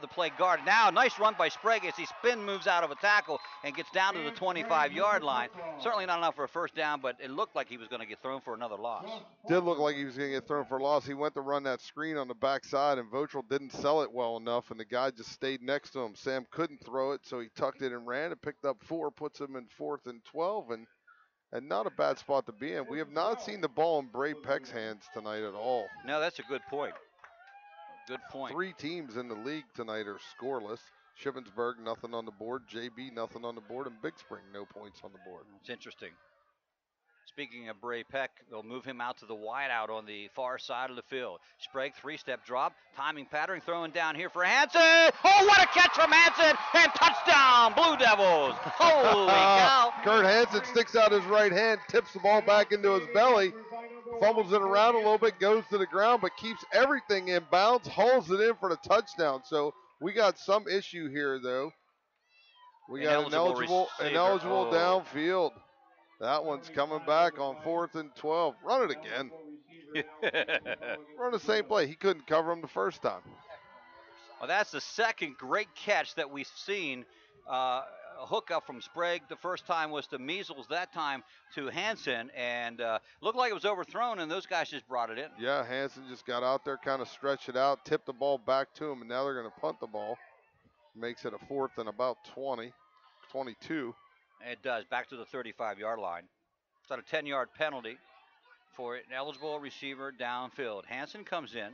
play guard. Now, nice run by Sprague as he moves out of a tackle and gets down to the 25-yard line. Certainly not enough for a first down, but it looked like he was going to get thrown for another loss. Did look like he was going to get thrown for a loss. He went to run that screen on the backside, and Votrel didn't sell it well enough, and the guy just stayed next to him. Sam couldn't throw it, so he tucked it and ran and picked up 4, puts him in 4th and 12, and not a bad spot to be in. We have not seen the ball in Bray Peck's hands tonight at all. No, that's a good point. Good point. 3 teams in the league tonight are scoreless. Shippensburg, nothing on the board. JB, nothing on the board. And Big Spring, no points on the board. It's interesting. Speaking of Bray Peck, they'll move him out to the wideout on the far side of the field. Sprague, 3-step drop, timing pattern, throwing down here for Hansen. Oh, what a catch from Hansen, and touchdown, Blue Devils. Holy cow. Kurt Hansen sticks out his right hand, tips the ball back into his belly, fumbles it around a little bit, goes to the ground, but keeps everything in bounds, hauls it in for the touchdown. So we got some issue here, though. We got ineligible downfield. That one's coming back on 4th and 12. Run it again. Run the same play. He couldn't cover him the first time. Well, that's the second great catch that we've seen. A hookup from Sprague. The first time was to Measles, that time to Hansen, and looked like it was overthrown, and those guys just brought it in. Yeah, Hansen just got out there, kind of stretched it out, tipped the ball back to him, and now they're going to punt the ball. Makes it a 4th and about 20, 22. It does, back to the 35-yard line. It's on a 10-yard penalty for an eligible receiver downfield. Hansen comes in.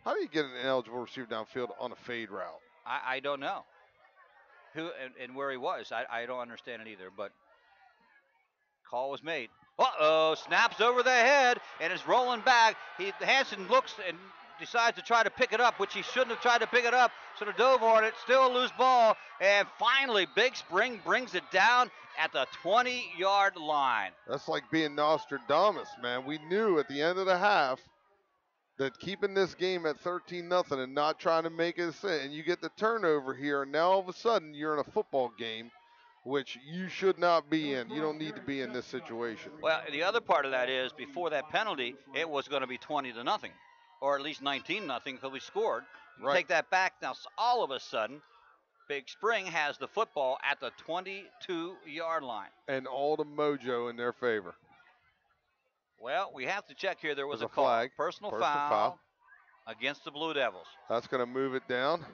How do you get an ineligible receiver downfield on a fade route? I don't know who and where he was. I don't understand it either, but call was made. Uh-oh, snaps over the head, and it's rolling back. Hansen looks and decides to try to pick it up, which he shouldn't have tried to pick it up. Should have dove on it. Still a loose ball. And finally, Big Spring brings it down at the 20-yard line. That's like being Nostradamus, man. We knew at the end of the half that keeping this game at 13-0 and not trying to make it, and you get the turnover here, and now all of a sudden you're in a football game, which you should not be in. You don't need to be in this situation. Well, the other part of that is before that penalty, it was going to be 20-0. Or at least 19-0 because we scored. Right. Take that back. Now, all of a sudden, Big Spring has the football at the 22-yard line. And all the mojo in their favor. Well, we have to check here. There was There's a call. flag. Personal foul against the Blue Devils. That's going to move it down.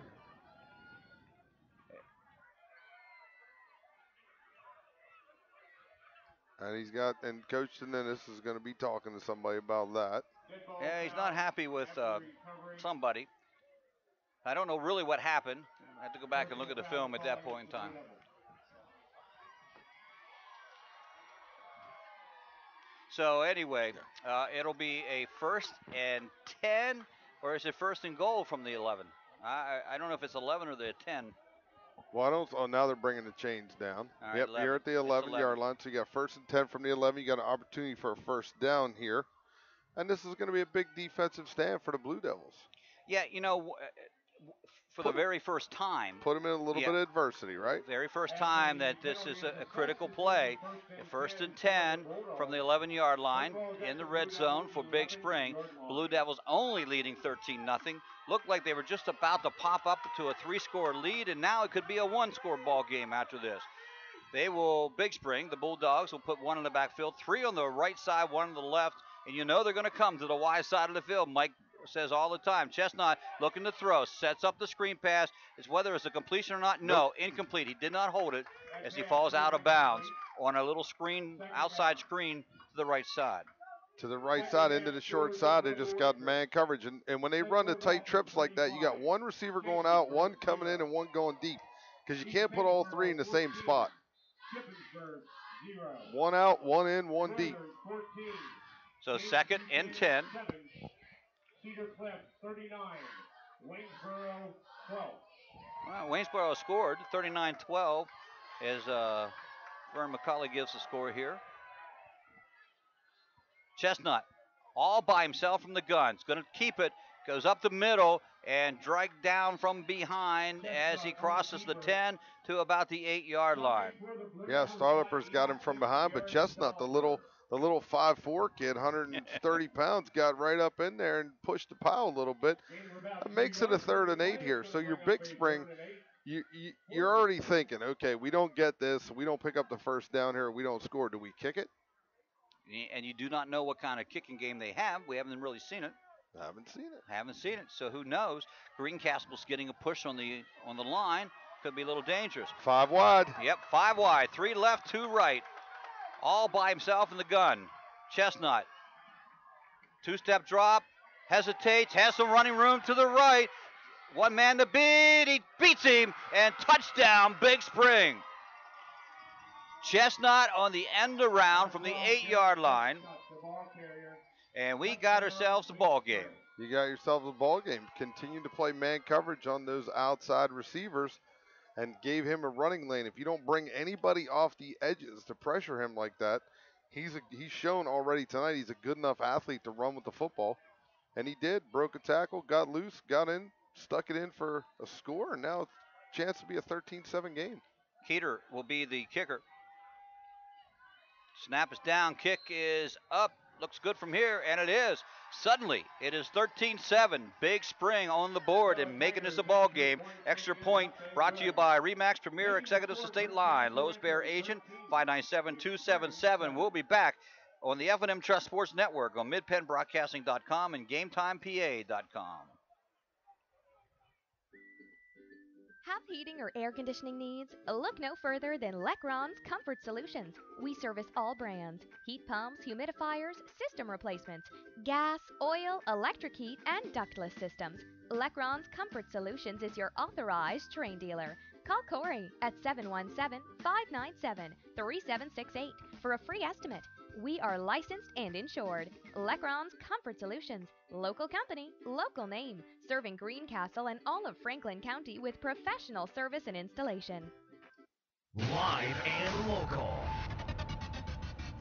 And Coach Dennis is going to be talking to somebody about that. Yeah, he's not happy with somebody. I don't know really what happened. I have to go back and look at the film at that point in time. So anyway, it'll be a 1st and 10, or is it 1st and goal from the 11? I don't know if it's 11 or the 10. Well, now they're bringing the chains down. Right, yep, 11. You're at the 11-yard line, so you got 1st and 10 from the 11. You got an opportunity for a 1st down here. And this is going to be a big defensive stand for the Blue Devils. Yeah, for the very first time. Put them in a little bit of adversity, right? Very first time that this is a critical play. 1st and 10 from the 11-yard line in the red zone for Big Spring. Blue Devils only leading 13-0. Looked like they were just about to pop up to a 3-score lead, and now it could be a 1-score ball game after this. Big Spring, the Bulldogs, will put 1 in the backfield, 3 on the right side, 1 on the left, and they're going to come to the wide side of the field. Mike says all the time. Chestnut looking to throw, sets up the screen pass. It's whether it's a completion or not. No, incomplete. He did not hold it as he falls out of bounds on a little outside screen to the right side. To the right side, into the short side, they just got man coverage. And when they run the tight trips like that, you got one receiver going out, one coming in, and one going deep. Because you can't put all 3 in the same spot. 1 out, 1 in, 1 deep. So 2nd and 10. Cedar Cliff 39, Waynesboro 12. Well, Waynesboro scored 39-12 as Vern McCauley gives the score here. Chestnut all by himself from the gun. He's going to keep it. Goes up the middle and dragged down from behind as he crosses the 10 to about the 8-yard line. Yeah, Starlippers got him from behind, but Chestnut, the little 5'4" kid, 130 pounds, got right up in there and pushed the pile a little bit. That makes it a 3rd and 8 here. So your Big Spring, you're already thinking, okay, we don't get this, we don't pick up the 1st down here, we don't score. Do we kick it? And you do not know what kind of kicking game they have. We haven't really seen it. Haven't seen it. So who knows? Greencastle's getting a push on the line. Could be a little dangerous. 5 wide. Yep, 5 wide. 3 left, 2 right. All by himself in the gun. Chestnut. 2-step drop. Hesitates. Has some running room to the right. 1 man to beat. He beats him. And touchdown, Big Spring. Chestnut on the end around from the 8-yard line. And we got ourselves a ball game. You got yourself a ball game. Continue to play man coverage on those outside receivers and gave him a running lane. If you don't bring anybody off the edges to pressure him like that, he's shown already tonight he's a good enough athlete to run with the football. And he did. Broke a tackle, got loose, got in, stuck it in for a score, and now it's a chance to be a 13-7 game. Keeter will be the kicker. Snap is down, kick is up. Looks good from here, and it is. Suddenly, it is 13-7. Big Spring on the board and making this a ball game. Extra point brought to you by Remax Premier Executive State Line. Lowest Bear Agent, 597-277. We'll be back on the F&M Trust Sports Network on midpennbroadcasting.com and GameTimePA.com. Have heating or air conditioning needs? Look no further than Lecron's Comfort Solutions. We service all brands: heat pumps, humidifiers, system replacements, gas, oil, electric heat, and ductless systems. Lecron's Comfort Solutions is your authorized Terrain dealer. Call Corey at 717-597-3768 for a free estimate. We are licensed and insured. Lecron's Comfort Solutions. Local company, local name. Serving Greencastle and all of Franklin County with professional service and installation. Live and local.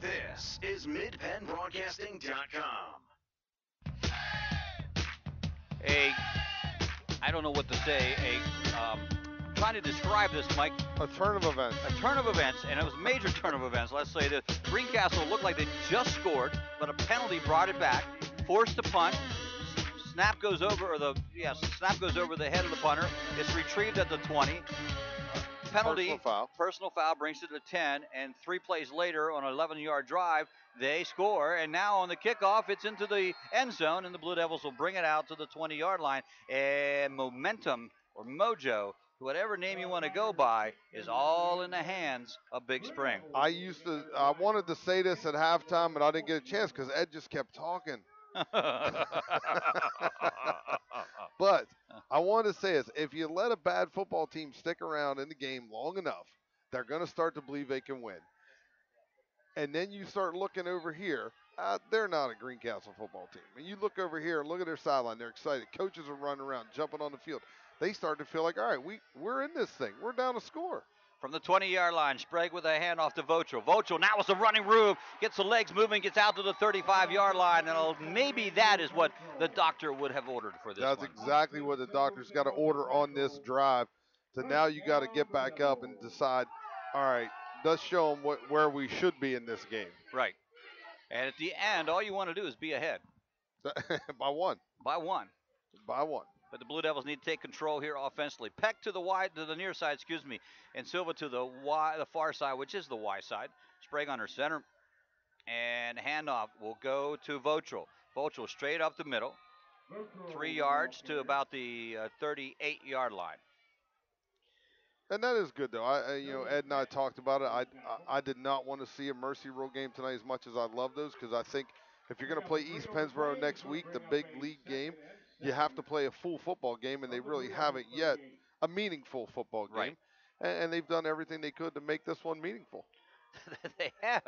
This is MidPennBroadcasting.com. I don't know what to say, trying to describe this, Mike. A turn of events. A turn of events, and it was a major turn of events. Let's say that Greencastle looked like they just scored, but a penalty brought it back, forced the punt. Snap goes over, snap goes over the head of the punter. It's retrieved at the 20. Penalty, personal foul brings it to 10, and 3 plays later on an 11-yard drive, they score, and now on the kickoff, it's into the end zone, and the Blue Devils will bring it out to the 20-yard line. And Momentum, or Mojo, whatever name you want to go by, is all in the hands of Big Spring. I wanted to say this at halftime, but I didn't get a chance because Ed just kept talking. But I want to say this: if you let a bad football team stick around in the game long enough, they're going to start to believe they can win. And then you start looking over here. They're not a Greencastle football team. And you look over here and look at their sideline. They're excited. Coaches are running around, jumping on the field. They start to feel like, all right, we're in this thing. We're down to score. From the 20-yard line, Sprague with a handoff to Vochel. Vochel now with some running room, gets the legs moving, gets out to the 35-yard line, and maybe that is what the doctor would have ordered for this That's one. exactly what the doctor's got to order on this drive. So now you got to get back up and decide, all right, let's show them where we should be in this game. Right. And at the end, all you want to do is be ahead. By one. By one. By one. But the Blue Devils need to take control here offensively. Peck to the near side, and Silva to the far side, which is the Y side. Sprague under center, and handoff will go to Vochel. Vochel straight up the middle, 3 yards to about the 38-yard line. And that is good, though. Ed and I talked about it. I did not want to see a Mercy Rule game tonight as much as I love those, because I think if you're going to play East Pennsboro next week, the big league game, you have to play a full football game, and they really haven't yet, a meaningful football game. Right. And they've done everything they could to make this one meaningful. They have.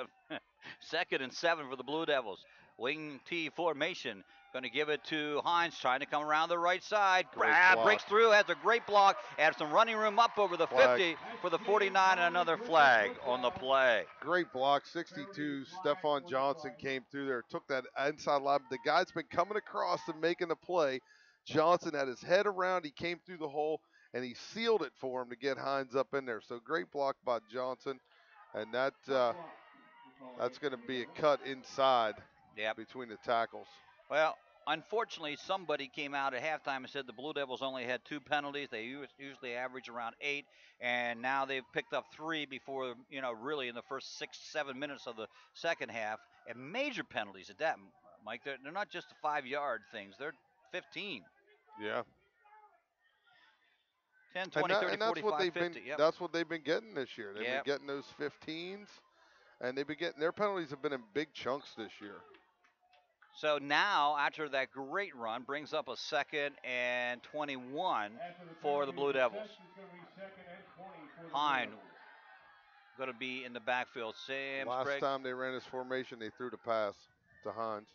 2nd and 7 for the Blue Devils. Wing T formation. Going to give it to Hines, trying to come around the right side. Breaks through, has a great block, and some running room up over the 50 for the 49, and another flag on the play. Great block, 62. Stephon Johnson came through there, took that inside line. The guy's been coming across and making the play. Johnson had his head around, he came through the hole, and he sealed it for him to get Hines up in there. So great block by Johnson, and that's going to be a cut inside between the tackles. Well, unfortunately, somebody came out at halftime and said the Blue Devils only had 2 penalties. They usually average around 8, and now they've picked up 3 before, really in the first 6-7 minutes of the second half, and major penalties at that, Mike. They're not just the 5-yard things. They're 15. Yeah. 10, 20, 30, 45, 50. Yep. That's what they've been getting this year. They've been getting those 15s, and they've been getting their penalties have been in big chunks this year. So now, after that great run, brings up a 2nd and 21 for the Blue Devils. Hine going to be in the backfield. Last time they ran this formation, they threw the pass to Hines.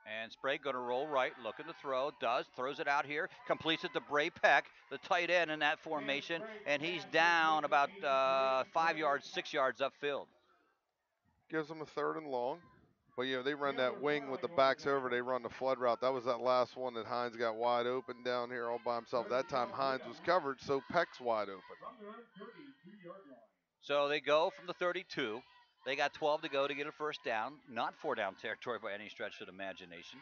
And Sprague going to roll right, looking to throw, throws it out here, completes it to Bray Peck, the tight end in that formation, and he's down about 5 yards, 6 yards upfield. Gives them a 3rd and long. But, they run that wing with the backs over. They run the flood route. That was that last one that Hines got wide open down here all by himself. That time Hines was covered, so Peck's wide open. So they go from the 32. They got 12 to go to get a first down. Not 4-down territory by any stretch of the imagination.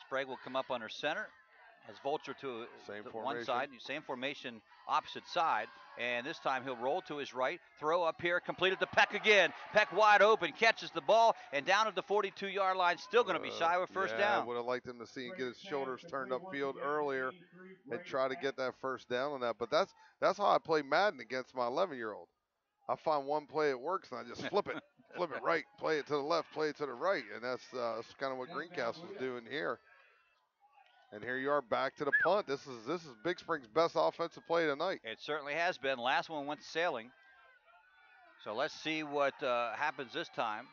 Sprague will come up under center. Has Vulture to one side. Same formation, opposite side. And this time he'll roll to his right. Throw up here, completed to Peck again. Peck wide open, catches the ball, and down at the 42-yard line, still going to be shy with first down. I would have liked him to see him get his shoulders turned upfield earlier and try to get that first down on that. But that's how I play Madden against my 11-year-old. I find one play it works, and I just flip it right, play it to the left, play it to the right. And that's kind of what Greencastle's doing here. And here you are back to the punt. This is Big Spring's best offensive play tonight. It certainly has been. Last one went sailing. So let's see what happens this time.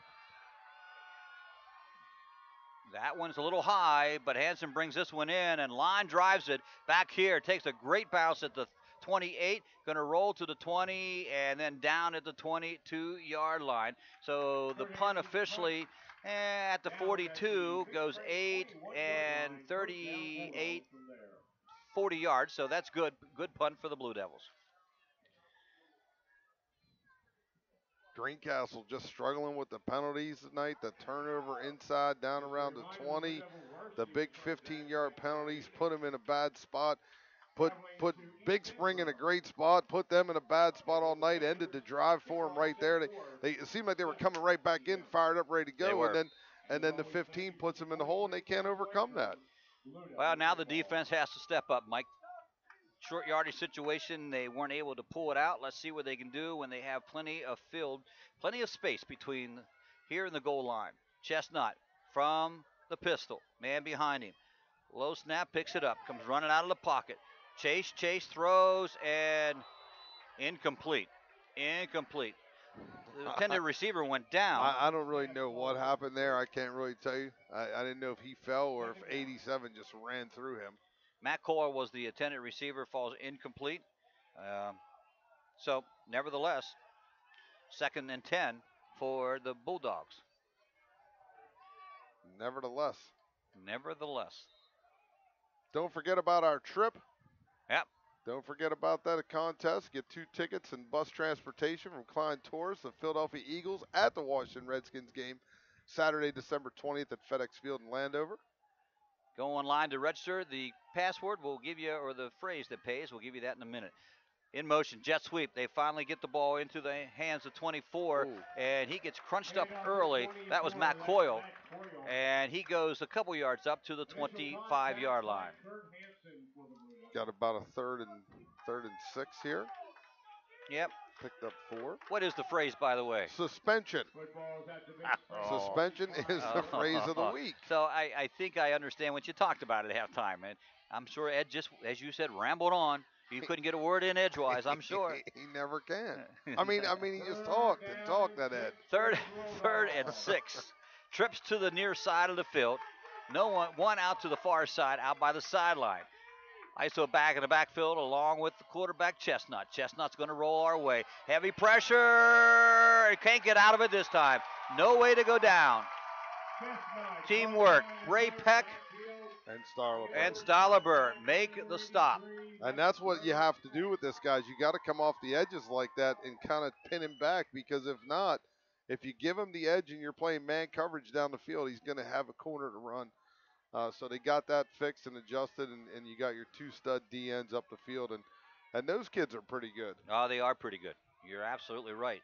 That one's a little high, but Hansen brings this one in, and line drives it back here. Takes a great bounce at the 28, going to roll to the 20, and then down at the 22-yard line. So the punt officially at the 42 goes 8 and 38, 40 yards. So that's good. Good punt for the Blue Devils. Greencastle just struggling with the penalties tonight. The turnover inside down around the 20. The big 15-yard penalties put them in a bad spot. Put Big Spring in a great spot, put them in a bad spot all night, ended the drive for them right there. It seemed like they were coming right back in, fired up, ready to go, and then the 15 puts them in the hole, and they can't overcome that. Well, now the defense has to step up, Mike. short yardage situation. They weren't able to pull it out. Let's see what they can do when they have plenty of field, plenty of space between here and the goal line. Chestnut from the pistol. Man behind him. Low snap, picks it up, comes running out of the pocket. Chase throws, and incomplete. Incomplete. The intended receiver went down. I don't really know what happened there. I can't really tell you. I didn't know if he fell or if 87 just ran through him. Matt Kohler was the intended receiver, falls incomplete. So, nevertheless, 2nd and 10 for the Bulldogs. Nevertheless. Don't forget about our trip. Yep. Don't forget about that contest. Get 2 tickets and bus transportation from Klein Tours, the Philadelphia Eagles at the Washington Redskins game Saturday, December 20th at FedEx Field in Landover. Go online to register. The password will give you, or the phrase that pays, we'll give you that in a minute. In motion, jet sweep. They finally get the ball into the hands of 24, and he gets crunched up early. That was Matt Coyle, and he goes a couple yards up to the 25-yard line. Got about a third and 6 here. Yep. Picked up 4. What is the phrase, by the way? Suspension. Suspension is the phrase of the week. So I think I understand what you talked about at halftime, and I'm sure Ed just, as you said, rambled on. You couldn't get a word in edgewise, I'm sure. He never can. I mean, he just talked and talked, that Ed. Third and 6. Trips to the near side of the field. One out to the far side, out by the sideline. ISO back in the backfield along with the quarterback, Chestnut. Chestnut's going to roll our way. Heavy pressure. Can't get out of it this time. No way to go down. Teamwork. Ray Peck and Stolliver make the stop. And that's what you have to do with this, guys. You got to come off the edges like that and kind of pin him back, because if not, if you give him the edge and you're playing man coverage down the field, he's going to have a corner to run. So they got that fixed and adjusted, and you got your 2 stud DNs up the field, and those kids are pretty good. Oh, they are pretty good. You're absolutely right.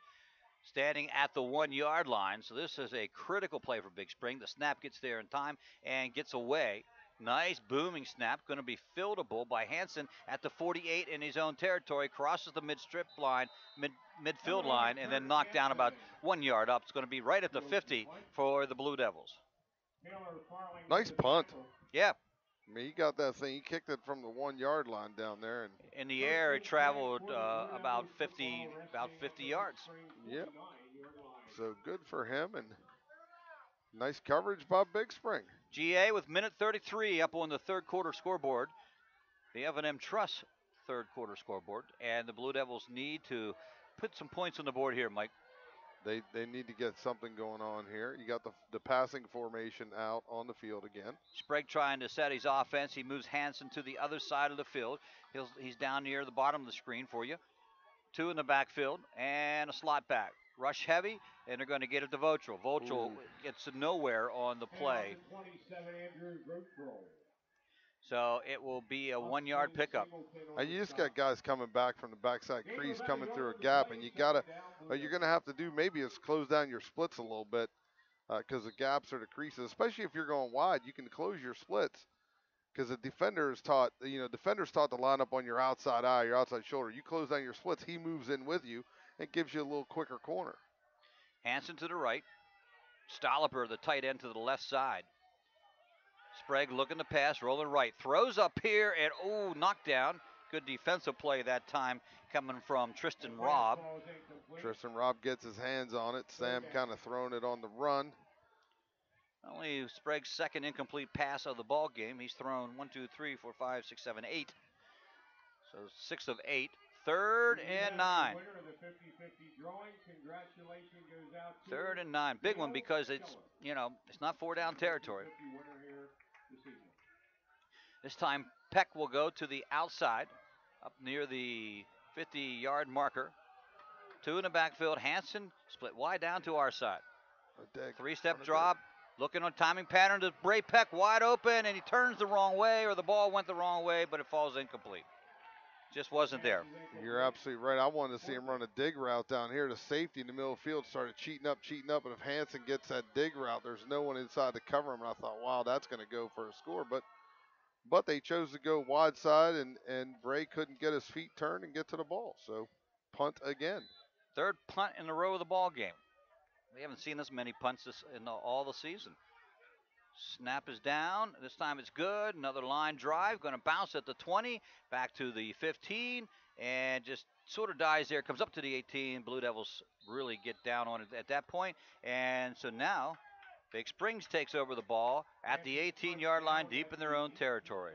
Standing at the 1-yard line, so this is a critical play for Big Spring. The snap gets there in time and gets away. Nice booming snap, going to be fieldable by Hansen at the 48 in his own territory, crosses the midfield line, and then knocked down about 1 yard up. It's going to be right at the 50 for the Blue Devils. Nice punt. Yeah. I mean, he got that thing. He kicked it from the 1-yard line down there, and in the air, it traveled about 50 yards. Yep. So good for him, and nice coverage by Big Spring. GA with minute 33 up on the 3rd quarter scoreboard. The F&M Trust 3rd quarter scoreboard, and the Blue Devils need to put some points on the board here, Mike. They need to get something going on here. You got the passing formation out on the field again. Sprague trying to set his offense. He moves Hansen to the other side of the field. He's down near the bottom of the screen for you. 2 in the backfield and a slot back. Rush heavy, and they're going to get it to Votral. Votral gets nowhere on the play. So it will be a 1-yard pickup. And you just got guys coming back from the backside crease, coming through a gap, and you're going to have to do maybe is close down your splits a little bit, because the gaps are the creases. Especially if you're going wide, you can close your splits, because the defender is taught, defender's taught to line up on your outside eye, your outside shoulder. You close down your splits, he moves in with you and gives you a little quicker corner. Hansen to the right. Stolliver, the tight end, to the left side. Sprague looking to pass, rolling right. Throws up here, and knocked down. Good defensive play that time coming from Tristan Robb. Tristan Robb gets his hands on it. Sam kind of throwing it on the run. Only Sprague's 2nd incomplete pass of the ball game. He's thrown 1, 2, 3, 4, 5, 6, 7, 8. So 6 of 8. 3rd and 9. 3rd and 9. Big one because it's not 4-down territory. This time Peck will go to the outside, up near the 50-yard marker. 2 in the backfield. Hansen split wide down to our side. 3-step drop. Looking on timing pattern to Bray Peck wide open, and he turns the wrong way, or the ball went the wrong way, but it falls incomplete. Just wasn't there. You're absolutely right. I wanted to see him run a dig route down here to safety in the middle of the field. Started cheating up. And if Hansen gets that dig route, there's no one inside to cover him. And I thought, wow, that's going to go for a score. But but they chose to go wide side, and Bray couldn't get his feet turned and get to the ball. So punt again. Third punt in a row of the ball game. We haven't seen this many punts in all the season. Snap is down. This time it's good. Another line drive. Going to bounce at the 20, back to the 15, and just sort of dies there. Comes up to the 18. Blue Devils really get down on it at that point. And so now Big Springs takes over the ball at the 18-yard line, deep in their own territory.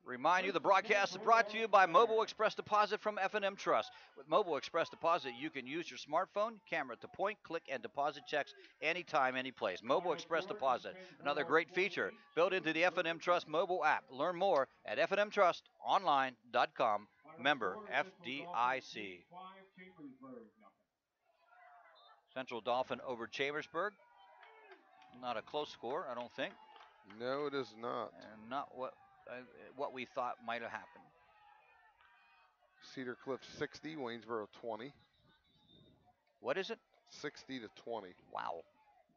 Remind you, the broadcast is brought to you by Mobile Express Deposit from F&M Trust. With Mobile Express Deposit, you can use your smartphone camera to point, click, and deposit checks anytime, any place. Mobile Express Deposit, another great feature built into the F&M Trust mobile app. Learn more at fnmtrustonline.com. Member FDIC. Central Dauphin over Chambersburg. Not a close score, I don't think. No, it is not. And not what we thought might have happened. Cedar Cliff 60, Waynesboro 20. What is it? 60 to 20. Wow.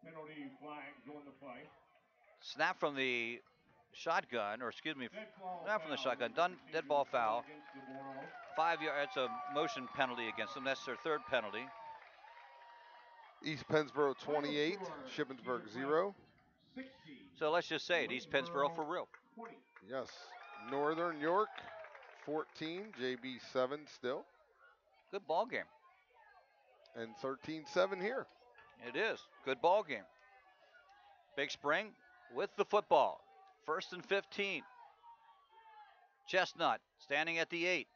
Penalty flags on the play. Snap from the shotgun, or excuse me, not from the shotgun. Dead ball foul. 5 yards. That's a motion penalty against them. That's their third penalty. East Pennsboro 28, Shippensburg 0. So let's just say it, East Pennsboro for real. Yes. Northern York 14, JB 7 still. Good ball game. And 13-7 here. It is. Good ball game. Big Spring with the football. 1st and 15. Chestnut standing at the 8.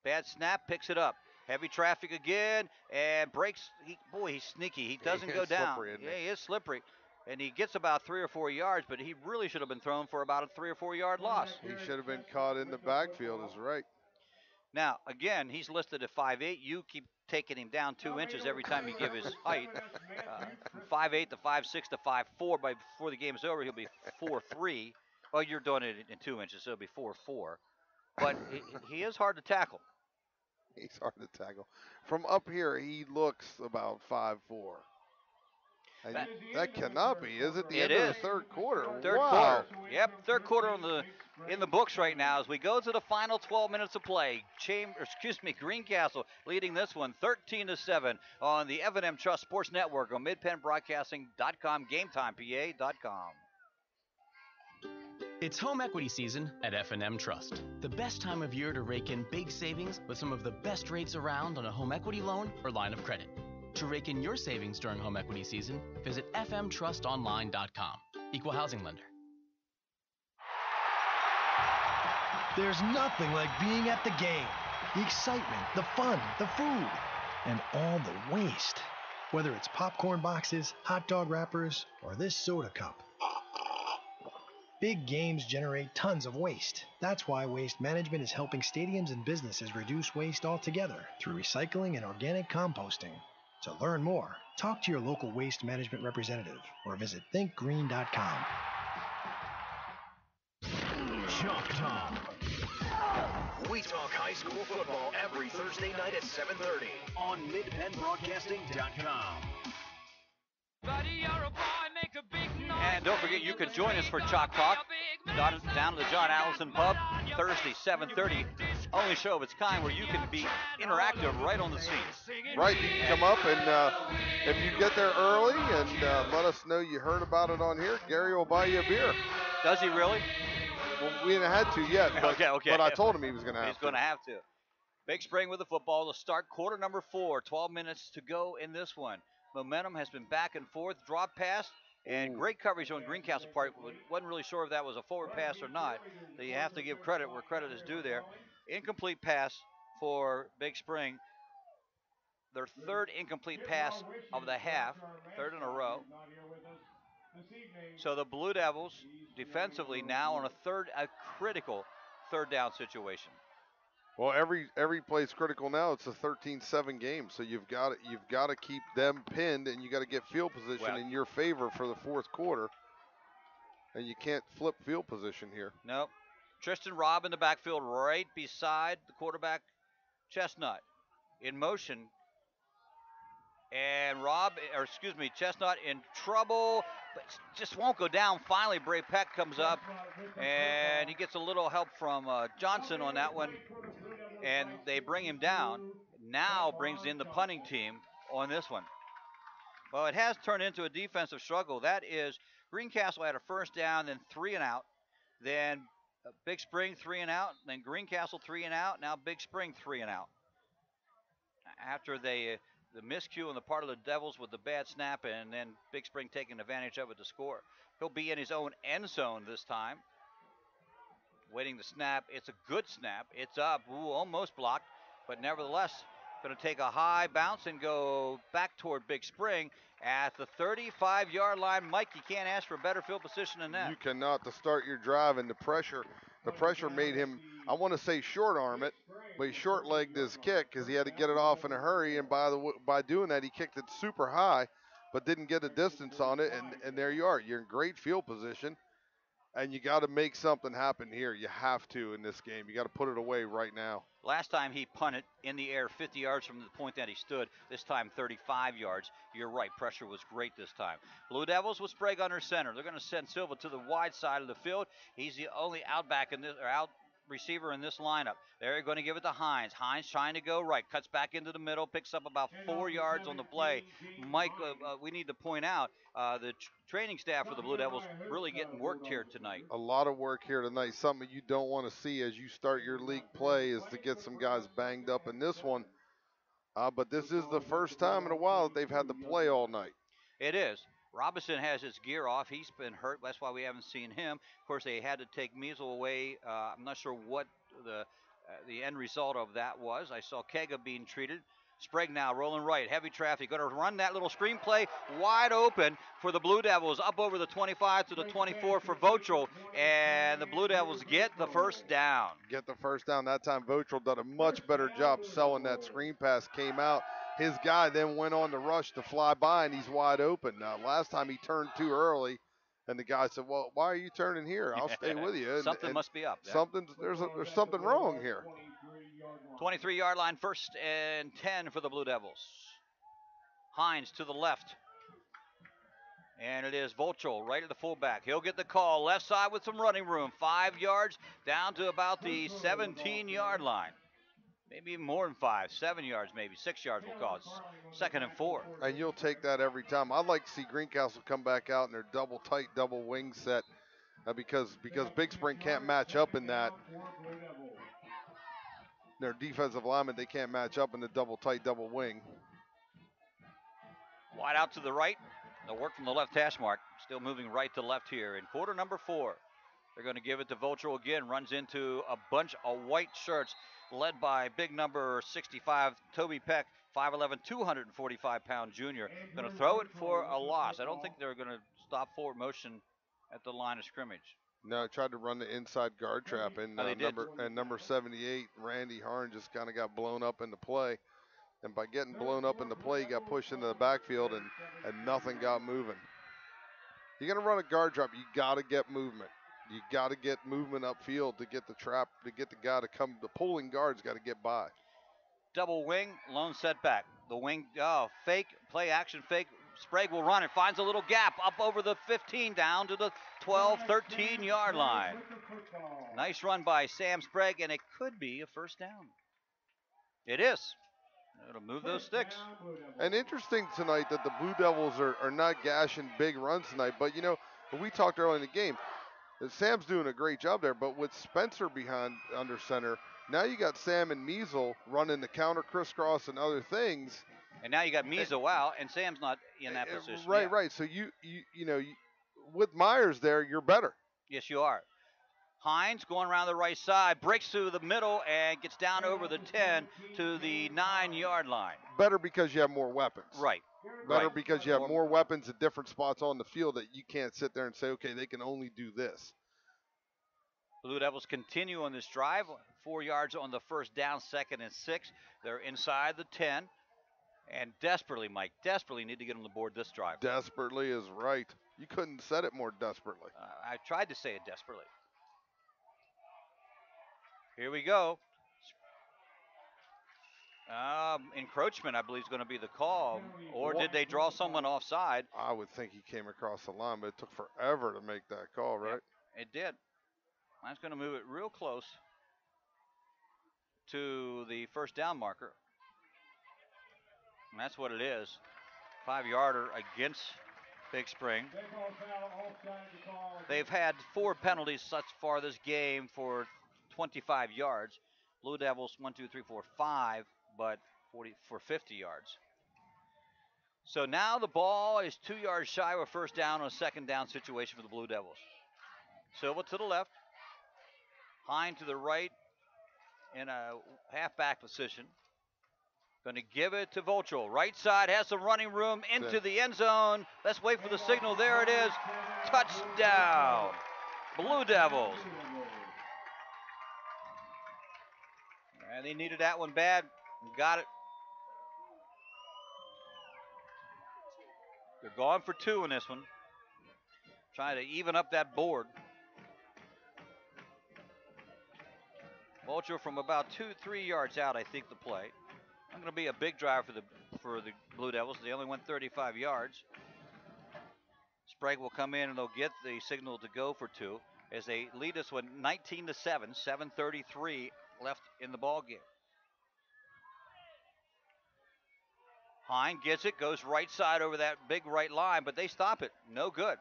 Bad snap, picks it up. Heavy traffic again, and breaks. He's sneaky. He doesn't go down. He is slippery. And he gets about 3 or 4 yards, but he really should have been thrown for about a 3 or 4 yard loss. He should have been caught in the backfield, is right. Now, again, he's listed at 5'8". You keep taking him down 2 inches every time you give his height. From 5'8" to 5'6" to 5'4". Before the game's over, he'll be 4'3". Well, you're doing it in 2 inches, so it'll be 4'4". But he is hard to tackle. He's hard to tackle. From up here, he looks about 5'4". And that cannot be, is it? The end of the third quarter. Third quarter. Yep, third quarter in the books right now as we go to the final 12 minutes of play. Greencastle leading this one 13-7 on the F&M Trust Sports Network on MidPennBroadcasting.com, GameTimePA.com. It's home equity season at F&M Trust. The best time of year to rake in big savings with some of the best rates around on a home equity loan or line of credit. To rake in your savings during home equity season, visit fmtrustonline.com. Equal housing lender. There's nothing like being at the game. The excitement, the fun, the food, and all the waste. Whether it's popcorn boxes, hot dog wrappers, or this soda cup. Big games generate tons of waste. That's why Waste Management is helping stadiums and businesses reduce waste altogether through recycling and organic composting. To learn more, talk to your local waste management representative or visit thinkgreen.com. Chalk Talk. We talk high school football every Thursday night at 7:30 on midpennbroadcasting.com. And don't forget, you can join us for Chalk Talk down to the John Allison Pub, Thursday, 7:30. Only show of its kind where you can be interactive right on the scene. Right, you can come up, and if you get there early and let us know you heard about it on here, Gary will buy you a beer. Does he really? Well, we haven't had to yet, but, okay. But I told him he was going to have to. He's going to have to. Big Spring with the football to start quarter number 4. 12 minutes to go in this one. Momentum has been back and forth, drop pass, and great coverage on Greencastle part. Wasn't really sure if that was a forward pass or not. So you have to give credit where credit is due there. Incomplete pass for Big Spring. Their third incomplete pass of the half, third in a row. So the Blue Devils defensively now on a critical third down situation. Well, every play's critical now. It's a 13-7 game, so you've got to keep them pinned, and you got to get field position in your favor for the fourth quarter. And you can't flip field position here. Nope. Tristan Robb in the backfield right beside the quarterback, Chestnut, in motion. And Chestnut in trouble. but just won't go down. Finally, Bray Peck comes up, and he gets a little help from Johnson on that one, and they bring him down. Now brings in the punting team on this one. Well, it has turned into a defensive struggle. That is, Greencastle had a first down, then 3 and out. Then Big Spring 3 and out. Then Greencastle 3 and out. Now Big Spring 3 and out. After the miscue on the part of the Devils with the bad snap, and then Big Spring taking advantage of it to score. He'll be in his own end zone this time. Waiting the snap. It's a good snap. It's up. Ooh, almost blocked. But nevertheless, going to take a high bounce and go back toward Big Spring at the 35-yard line. Mike, you can't ask for better field position than that. You cannot to start your drive, and the pressure made him, I want to say short arm it, but he short-legged his kick because he had to get it off in a hurry, and by doing that, he kicked it super high, but didn't get a distance on it, and there you are. You're in great field position, and you got to make something happen here. You have to in this game. You got to put it away right now. Last time he punted in the air 50 yards from the point that he stood. This time 35 yards. You're right, pressure was great this time. Blue Devils with Sprague under center. They're going to send Silva to the wide side of the field. He's the only out receiver in this lineup. They're going to give it to Hines. Hines trying to go right, cuts back into the middle, picks up about 4 yards on the play. Mike, we need to point out the training staff for the Blue Devils really getting worked here tonight. A lot of work here tonight. Something you don't want to see as you start your league play is to get some guys banged up in this one. But this is the first time in a while that they've had to play all night. It is. Robinson has his gear off. He's been hurt. That's why we haven't seen him. Of course, they had to take Measle away. I'm not sure what the end result of that was. I saw Kega being treated. Sprague now rolling right. Heavy traffic. Going to run that little screen play wide open for the Blue Devils. Up over the 25 to the 24 for Votral. And the Blue Devils get the first down. Get the first down. That time Votral did a much better job selling that screen pass. Came out. His guy then went on the rush to fly by, and he's wide open. Now, last time he turned too early, and the guy said, well, why are you turning here? I'll stay with you. Something must be up. There's something wrong here. 23-yard line, 1st and 10 for the Blue Devils. Hines to the left. And it is Volchel right at the fullback. He'll get the call. Left side with some running room. 5 yards down to about the 17-yard line. Maybe even more than 5, 7 yards maybe. 6 yards we'll call it. 2nd and 4. And you'll take that every time. I'd like to see Greencastle come back out in their double wing set because Big Spring can't match up in that. Their defensive linemen, they can't match up in the double wing. Wide out to the right. They'll work from the left hash mark. Still moving right to left here in quarter number 4. They're going to give it to Votral again. Runs into a bunch of white shirts led by big number 65, Toby Peck, 5'11", 245-pound junior. Going to throw it for a loss. I don't think they're going to stop forward motion at the line of scrimmage. No, I tried to run the inside guard trap, and number 78, Randy Harn, just kind of got blown up into play. And by getting blown up in the play, he got pushed into the backfield, and nothing got moving. You're going to run a guard trap, you got to get movement. You got to get movement upfield to get the trap, to get the guy to come. The pulling guard's got to get by. Double wing, lone setback. The wing, fake, play action fake. Sprague will run it, finds a little gap up over the 15 down to the 12, 13-yard line. Nice run by Sam Sprague, and it could be a first down. It is. It'll move those sticks. And interesting tonight that the Blue Devils are not gashing big runs tonight, but, you know, we talked early in the game, that Sam's doing a great job there, but with Spencer behind under center, now you got Sam and Measle running the counter crisscross and other things. And now you got Measle out, and Sam's not in that position. Right, right. So you with Myers there, you're better. Yes, you are. Hines going around the right side, breaks through the middle, and gets down over the 10 to the 9-yard line. Better because you have more weapons. Right. Better because you have more weapons at different spots on the field that you can't sit there and say, okay, they can only do this. Blue Devils continue on this drive. 4 yards on the first down, 2nd and 6. They're inside the 10. And desperately, Mike, need to get on the board this drive. Desperately is right. You couldn't set it more desperately. I tried to say it desperately. Here we go. Encroachment, I believe, is going to be the call. Or did they draw someone offside? I would think he came across the line, but it took forever to make that call, right? Yep, it did. That's going to move it real close to the first down marker. And that's what it is. 5-yarder against Big Spring. They've had 4 penalties thus far this game for 25 yards. Blue Devils 1, 2, 3, 4, 5, but 40 for 50 yards. So now the ball is 2 yards shy of a first down on a second down situation for the Blue Devils. Silva to the left. Hine to the right in a halfback position. Going to give it to Volchel. Right side has some running room into the end zone. Let's wait for the signal. There it is. Touchdown. Blue Devils. And they needed that one bad. Got it. They're going for 2 in this one. Trying to even up that board. Volchel from about 2-3 yards out, I think, the play. I'm going to be a big drive for the Blue Devils. They only went 35 yards. Sprague will come in and they'll get the signal to go for 2 as they lead us with 19-7, 7:33 left in the ball game. Hine gets it, goes right side over that big right line, but they stop it. No good.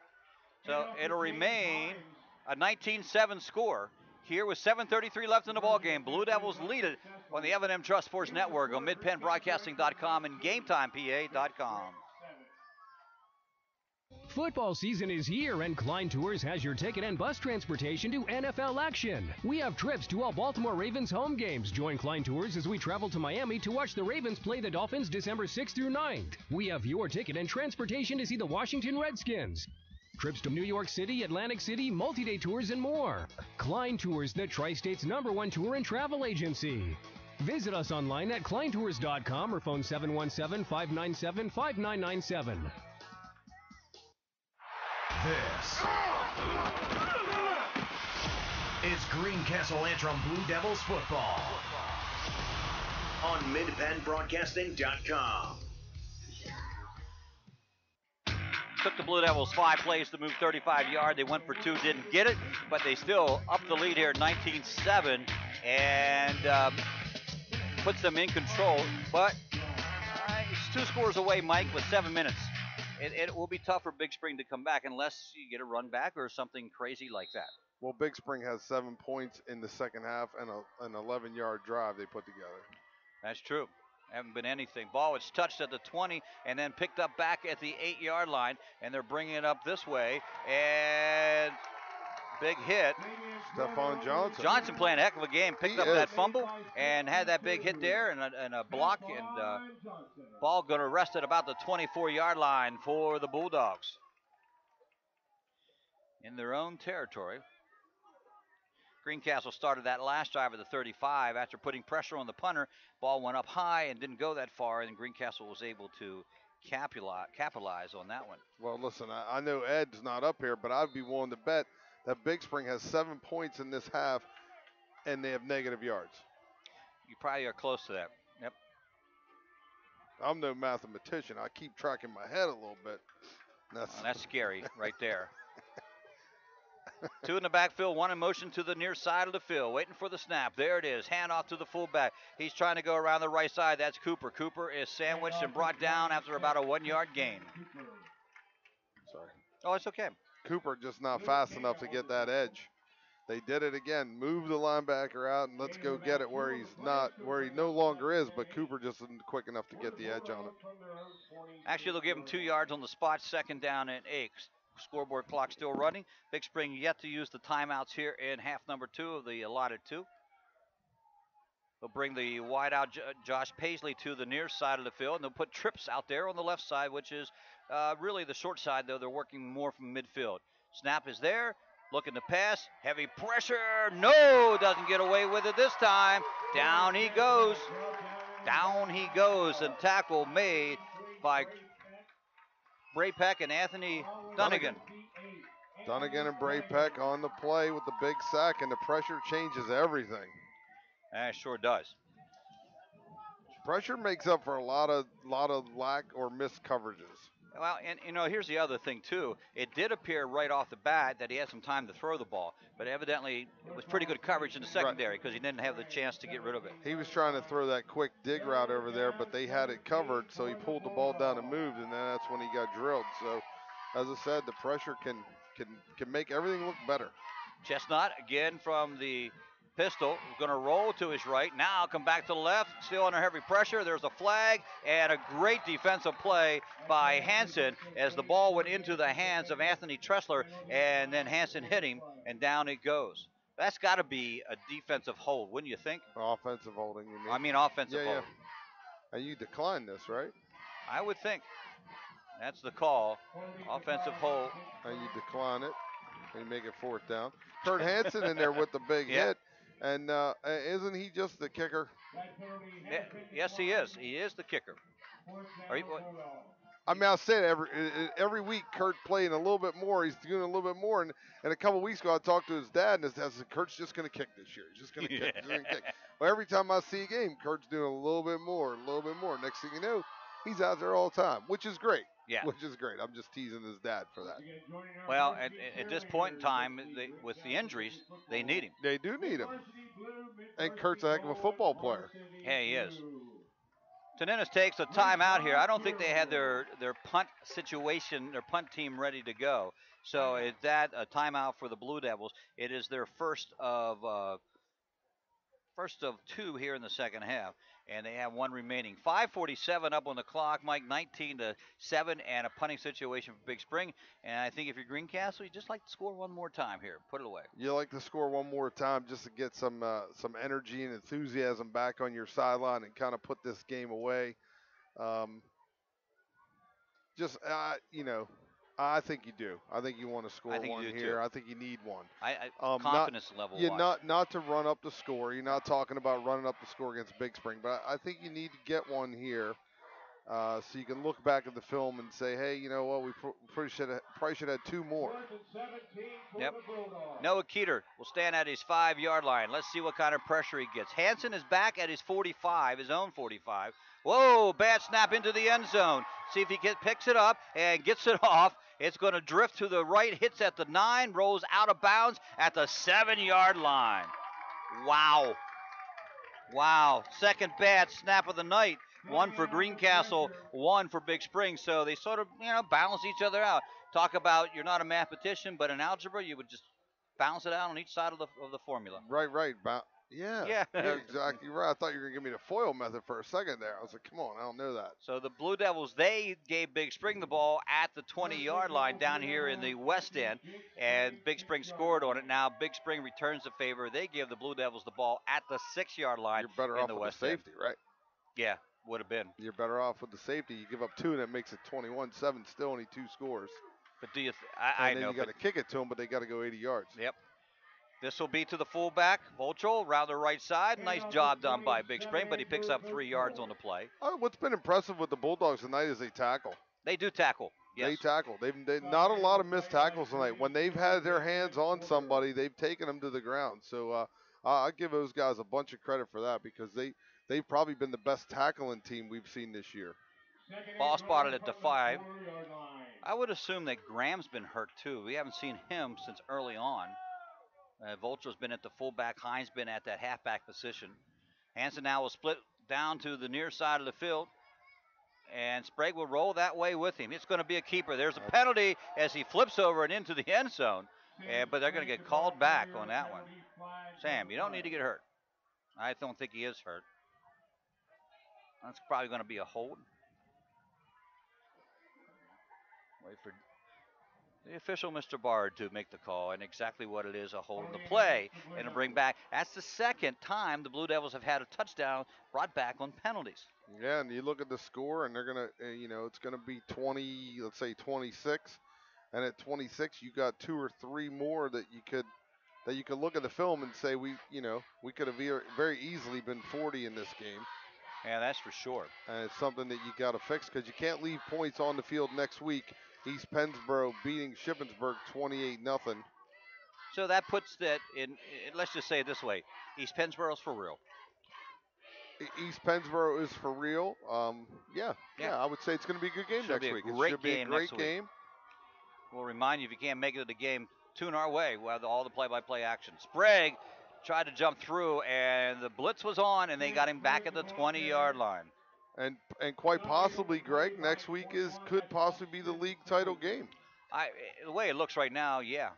So it'll remain a 19-7 score. Here with 7:33 left in the ball game, Blue Devils lead it on the F&M Trust Sports Network on MidPennBroadcasting.com and GameTimePA.com. Football season is here, and Klein Tours has your ticket and bus transportation to NFL action. We have trips to all Baltimore Ravens home games. Join Klein Tours as we travel to Miami to watch the Ravens play the Dolphins December 6th through 9th. We have your ticket and transportation to see the Washington Redskins. Trips to New York City, Atlantic City, multi-day tours, and more. Klein Tours, the Tri-State's #1 tour and travel agency. Visit us online at kleintours.com or phone 717-597-5997. This is Greencastle Antrim Blue Devils football on MidPennBroadcasting.com. Took the Blue Devils 5 plays to move 35 yards. They went for 2, didn't get it, but they still up the lead here, 19-7, and puts them in control. But it's 2 scores away, Mike, with 7 minutes. It will be tough for Big Spring to come back unless you get a run back or something crazy like that. Well, Big Spring has 7 points in the second half and an 11-yard drive they put together. That's true. Haven't been anything. Ball was touched at the 20 and then picked up back at the 8-yard line, and they're bringing it up this way. And big hit. Stephon Johnson. Johnson playing a heck of a game. Picked up that fumble and had that big hit there and a block. And ball going to rest at about the 24-yard line for the Bulldogs. In their own territory. Greencastle started that last drive at the 35 after putting pressure on the punter. Ball went up high and didn't go that far, and Greencastle was able to capitalize on that one. Well, listen, I know Ed's not up here, but I'd be willing to bet that Big Spring has 7 points in this half, and they have negative yards. You probably are close to that. Yep. I'm no mathematician. I keep tracking my head a little bit. That's scary right there. 2 in the backfield, 1 in motion to the near side of the field, waiting for the snap. There it is, handoff to the fullback. He's trying to go around the right side. That's Cooper. Cooper is sandwiched and brought down after about a 1-yard gain. Sorry. Oh, it's okay. Cooper just not fast enough to get that edge. They did it again. Move the linebacker out and let's go get it where he no longer is, but Cooper just isn't quick enough to get the edge on it. Actually, they'll give him 2 yards on the spot, 2nd down and 8. Scoreboard clock still running. Big Spring yet to use the timeouts here in half number 2 of the allotted 2. They'll bring the wide out Josh Paisley to the near side of the field, and they'll put Trips out there on the left side, which is really the short side, though. They're working more from midfield. Snap is there. Looking to pass. Heavy pressure. No, doesn't get away with it this time. Down he goes. Down he goes. And tackle made by Braypeck and Anthony Dunnigan. Dunnigan and Braypeck on the play with the big sack, and the pressure changes everything. It sure does. Pressure makes up for a lot of lack or missed coverages. Well, and here's the other thing too. It did appear right off the bat that he had some time to throw the ball, but evidently it was pretty good coverage in the secondary because he didn't have the chance to get rid of it. He was trying to throw that quick dig route over there, but they had it covered, so he pulled the ball down and moved, and then that's when he got drilled. So, as I said, the pressure can make everything look better. Chestnut again from the pistol, going to roll to his right. Now come back to the left, still under heavy pressure. There's a flag and a great defensive play by Hansen as the ball went into the hands of Anthony Tressler, and then Hansen hit him, and down it goes. That's got to be a defensive hold, wouldn't you think? Offensive holding, you mean? I mean offensive hold. And you decline this, right? I would think. That's the call. Offensive hold. And you decline it, and you make it fourth down. Kurt Hansen in there with the big hit. And isn't he just the kicker? Yes, he is. He is the kicker. I mean, I'll say it every week. Kurt playing a little bit more. He's doing a little bit more. And a couple weeks ago, I talked to his dad, and his dad said, "Kurt's just going to kick this year. He's just going to kick. He's going to kick." Well, every time I see a game, Kurt's doing a little bit more, a little bit more. Next thing you know, he's out there all the time, which is great. Yeah. Which is great. I'm just teasing his dad for that. Well, at this point in time, with the injuries, they need him. They do need him. And Kurt's a heck of a football player. Yeah, he is. Taninis takes a timeout here. I don't think they had their punt situation, their punt team ready to go. So is that a timeout for the Blue Devils? It is their first of two here in the second half, and they have one remaining. 5:47 up on the clock, Mike. 19-7, and a punting situation for Big Spring. And I think if you're Greencastle, you just like to score one more time here. Put it away. You like to score one more time just to get some energy and enthusiasm back on your sideline and kind of put this game away. I think you do. I think you want to score one here. Too. I think you need one. Confidence level. Not to run up the score. You're not talking about running up the score against Big Spring, but I think you need to get one here, so you can look back at the film and say, hey, you know what, we probably should have had two more. Yep. Noah Keeter will stand at his 5-yard line. Let's see what kind of pressure he gets. Hansen is back at his 45, his own 45. Whoa, bad snap into the end zone. See if he picks it up and gets it off. It's going to drift to the right, hits at the 9, rolls out of bounds at the 7-yard line. Wow. Second bad snap of the night. One for Greencastle, one for Big Spring. So they sort of, balance each other out. Talk about you're not a mathematician, but in algebra you would just balance it out on each side of the formula. Right. Yeah, you're exactly right. I thought you were going to give me the FOIL method for a second there. I was like, come on, I don't know that. So the Blue Devils, they gave Big Spring the ball at the 20-yard line down here in the west end, and Big Spring scored on it. Now Big Spring returns the favor. They give the Blue Devils the ball at the 6-yard line. You're better off with the safety, right? Yeah, would have been. You're better off with the safety. You give up 2, and it makes it 21-7, still only 2 scores. But do you I know. You got to kick it to them, but they got to go 80 yards. Yep. This will be to the fullback, Volchel, around the right side. Nice job done by Big Spring, but he picks up 3 yards on the play. What's been impressive with the Bulldogs tonight is they tackle. They do tackle. Yes. They tackle. They've not a lot of missed tackles tonight. When they've had their hands on somebody, they've taken them to the ground. So I give those guys a bunch of credit for that because they've probably been the best tackling team we've seen this year. Ball spotted at the 5. I would assume that Graham's been hurt too. We haven't seen him since early on. Volcher's been at the fullback. Hines been at that halfback position. Hansen now will split down to the near side of the field. And Sprague will roll that way with him. It's going to be a keeper. There's a penalty as he flips over and into the end zone. But they're going to get called back on that one. Sam, you don't need to get hurt. I don't think he is hurt. That's probably going to be a hold. Wait for the official, Mr. Bard, to make the call, and exactly what it is, a hold in the play, and a bring back. That's the second time the Blue Devils have had a touchdown brought back on penalties. Yeah, and you look at the score, and they're going to, it's going to be 20, let's say 26. And at 26, you got 2 or 3 more that you could look at the film and say, we could have very easily been 40 in this game. Yeah, that's for sure. And it's something that you got to fix because you can't leave points on the field next week. East Pennsboro beating Shippensburg 28-0. So that puts that in, let's just say it this way, East Pennsboro's for real. East Pennsboro is for real. Yeah, I would say it's going to be a good game Should next be a week. great It should be a game great next week. game. We'll remind you, if you can't make it to the game, tune our way. We'll have all the play-by-play action. Sprague tried to jump through, and the blitz was on, and they got him back at the 20-yard line. And quite possibly, Greg, next week could possibly be the league title game. The way it looks right now, yeah.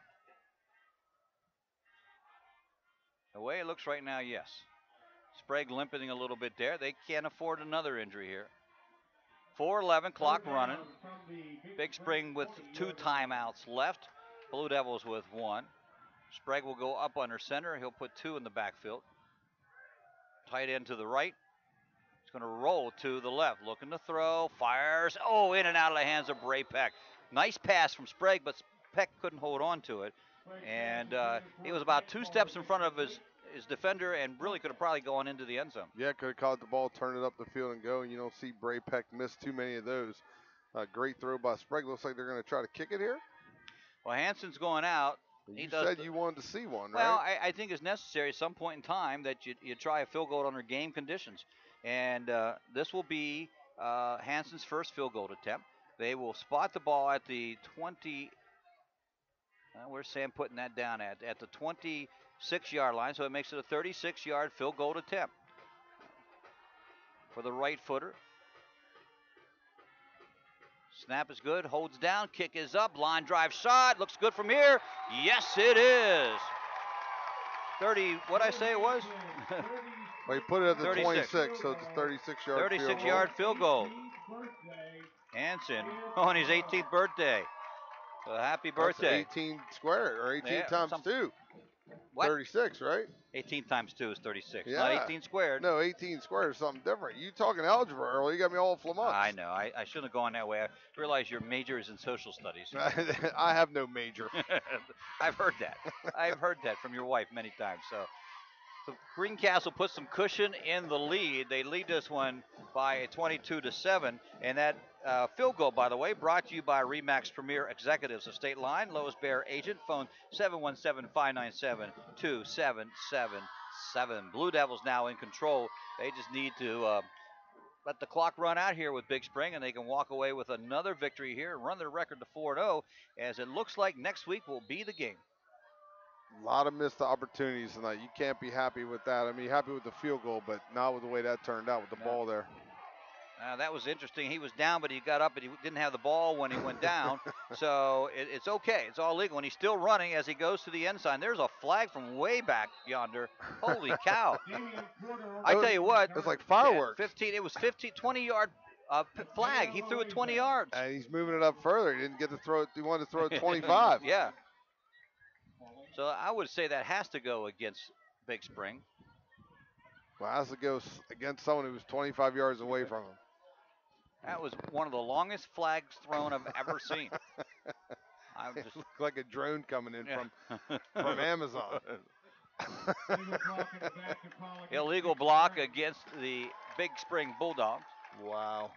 The way it looks right now, yes. Sprague limping a little bit there. They can't afford another injury here. 4:11, clock running. Big Spring with 2 timeouts left. Blue Devils with 1. Sprague will go up under center. He'll put 2 in the backfield. Tight end to the right. He's going to roll to the left. Looking to throw. Fires. Oh, in and out of the hands of Bray Peck. Nice pass from Sprague, but Peck couldn't hold on to it. And he was about 2 steps in front of his defender and really could have probably gone into the end zone. Yeah, could have caught the ball, turned it up the field and go. And you don't see Bray Peck miss too many of those. Great throw by Sprague. Looks like they're going to try to kick it here. Well, Hanson's going out. You said you wanted to see one, well, right? I think it's necessary at some point in time that you try a field goal under game conditions. And this will be Hanson's first field goal attempt. They will spot the ball at the 20. Where's Sam putting that down at? At the 26-yard line. So it makes it a 36-yard field goal attempt for the right footer. Snap is good, holds down, kick is up, line drive shot, looks good from here. Yes, it is. 30, what'd I say it was? Well, you put it at the 36. 26, so it's a 36-yard 36-yard field goal. Hanson on his 18th birthday. So happy birthday. That's 18 squared, or 18 times 2. What? 36, right? 18 times 2 is 36. Yeah. Not 18 squared. No, 18 squared is something different. You talking algebra early. You got me all flummoxed. I know. I shouldn't have gone that way. I realize your major is in social studies. I have no major. I've heard that. I've heard that from your wife many times. So Greencastle puts some cushion in the lead. They lead this one by a 22-7. And that field goal, by the way, brought to you by Remax Premier Executives of State Line, Lowest Bear Agent, phone 717-597-2777. Blue Devils now in control. They just need to let the clock run out here with Big Spring, and they can walk away with another victory here and run their record to 4-0, as it looks like next week will be the game. A lot of missed opportunities tonight. You can't be happy with that. I mean, you're happy with the field goal, but not with the way that turned out with the ball there. That was interesting. He was down, but he got up, and he didn't have the ball when he went down. So it's okay. It's all legal. And he's still running as he goes to the end sign. There's a flag from way back yonder. Holy cow. I tell you what. It was like fireworks. 15. It was 20-yard flag. He threw it 20 yards. And he's moving it up further. He didn't get to throw it. He wanted to throw it 25. Yeah. So I would say that has to go against Big Spring. Well, it has to go against someone who was 25 yards away from him. That was one of the longest flags thrown I've ever seen. It looked like a drone coming in from Amazon. Illegal block against the Big Spring Bulldogs. Wow.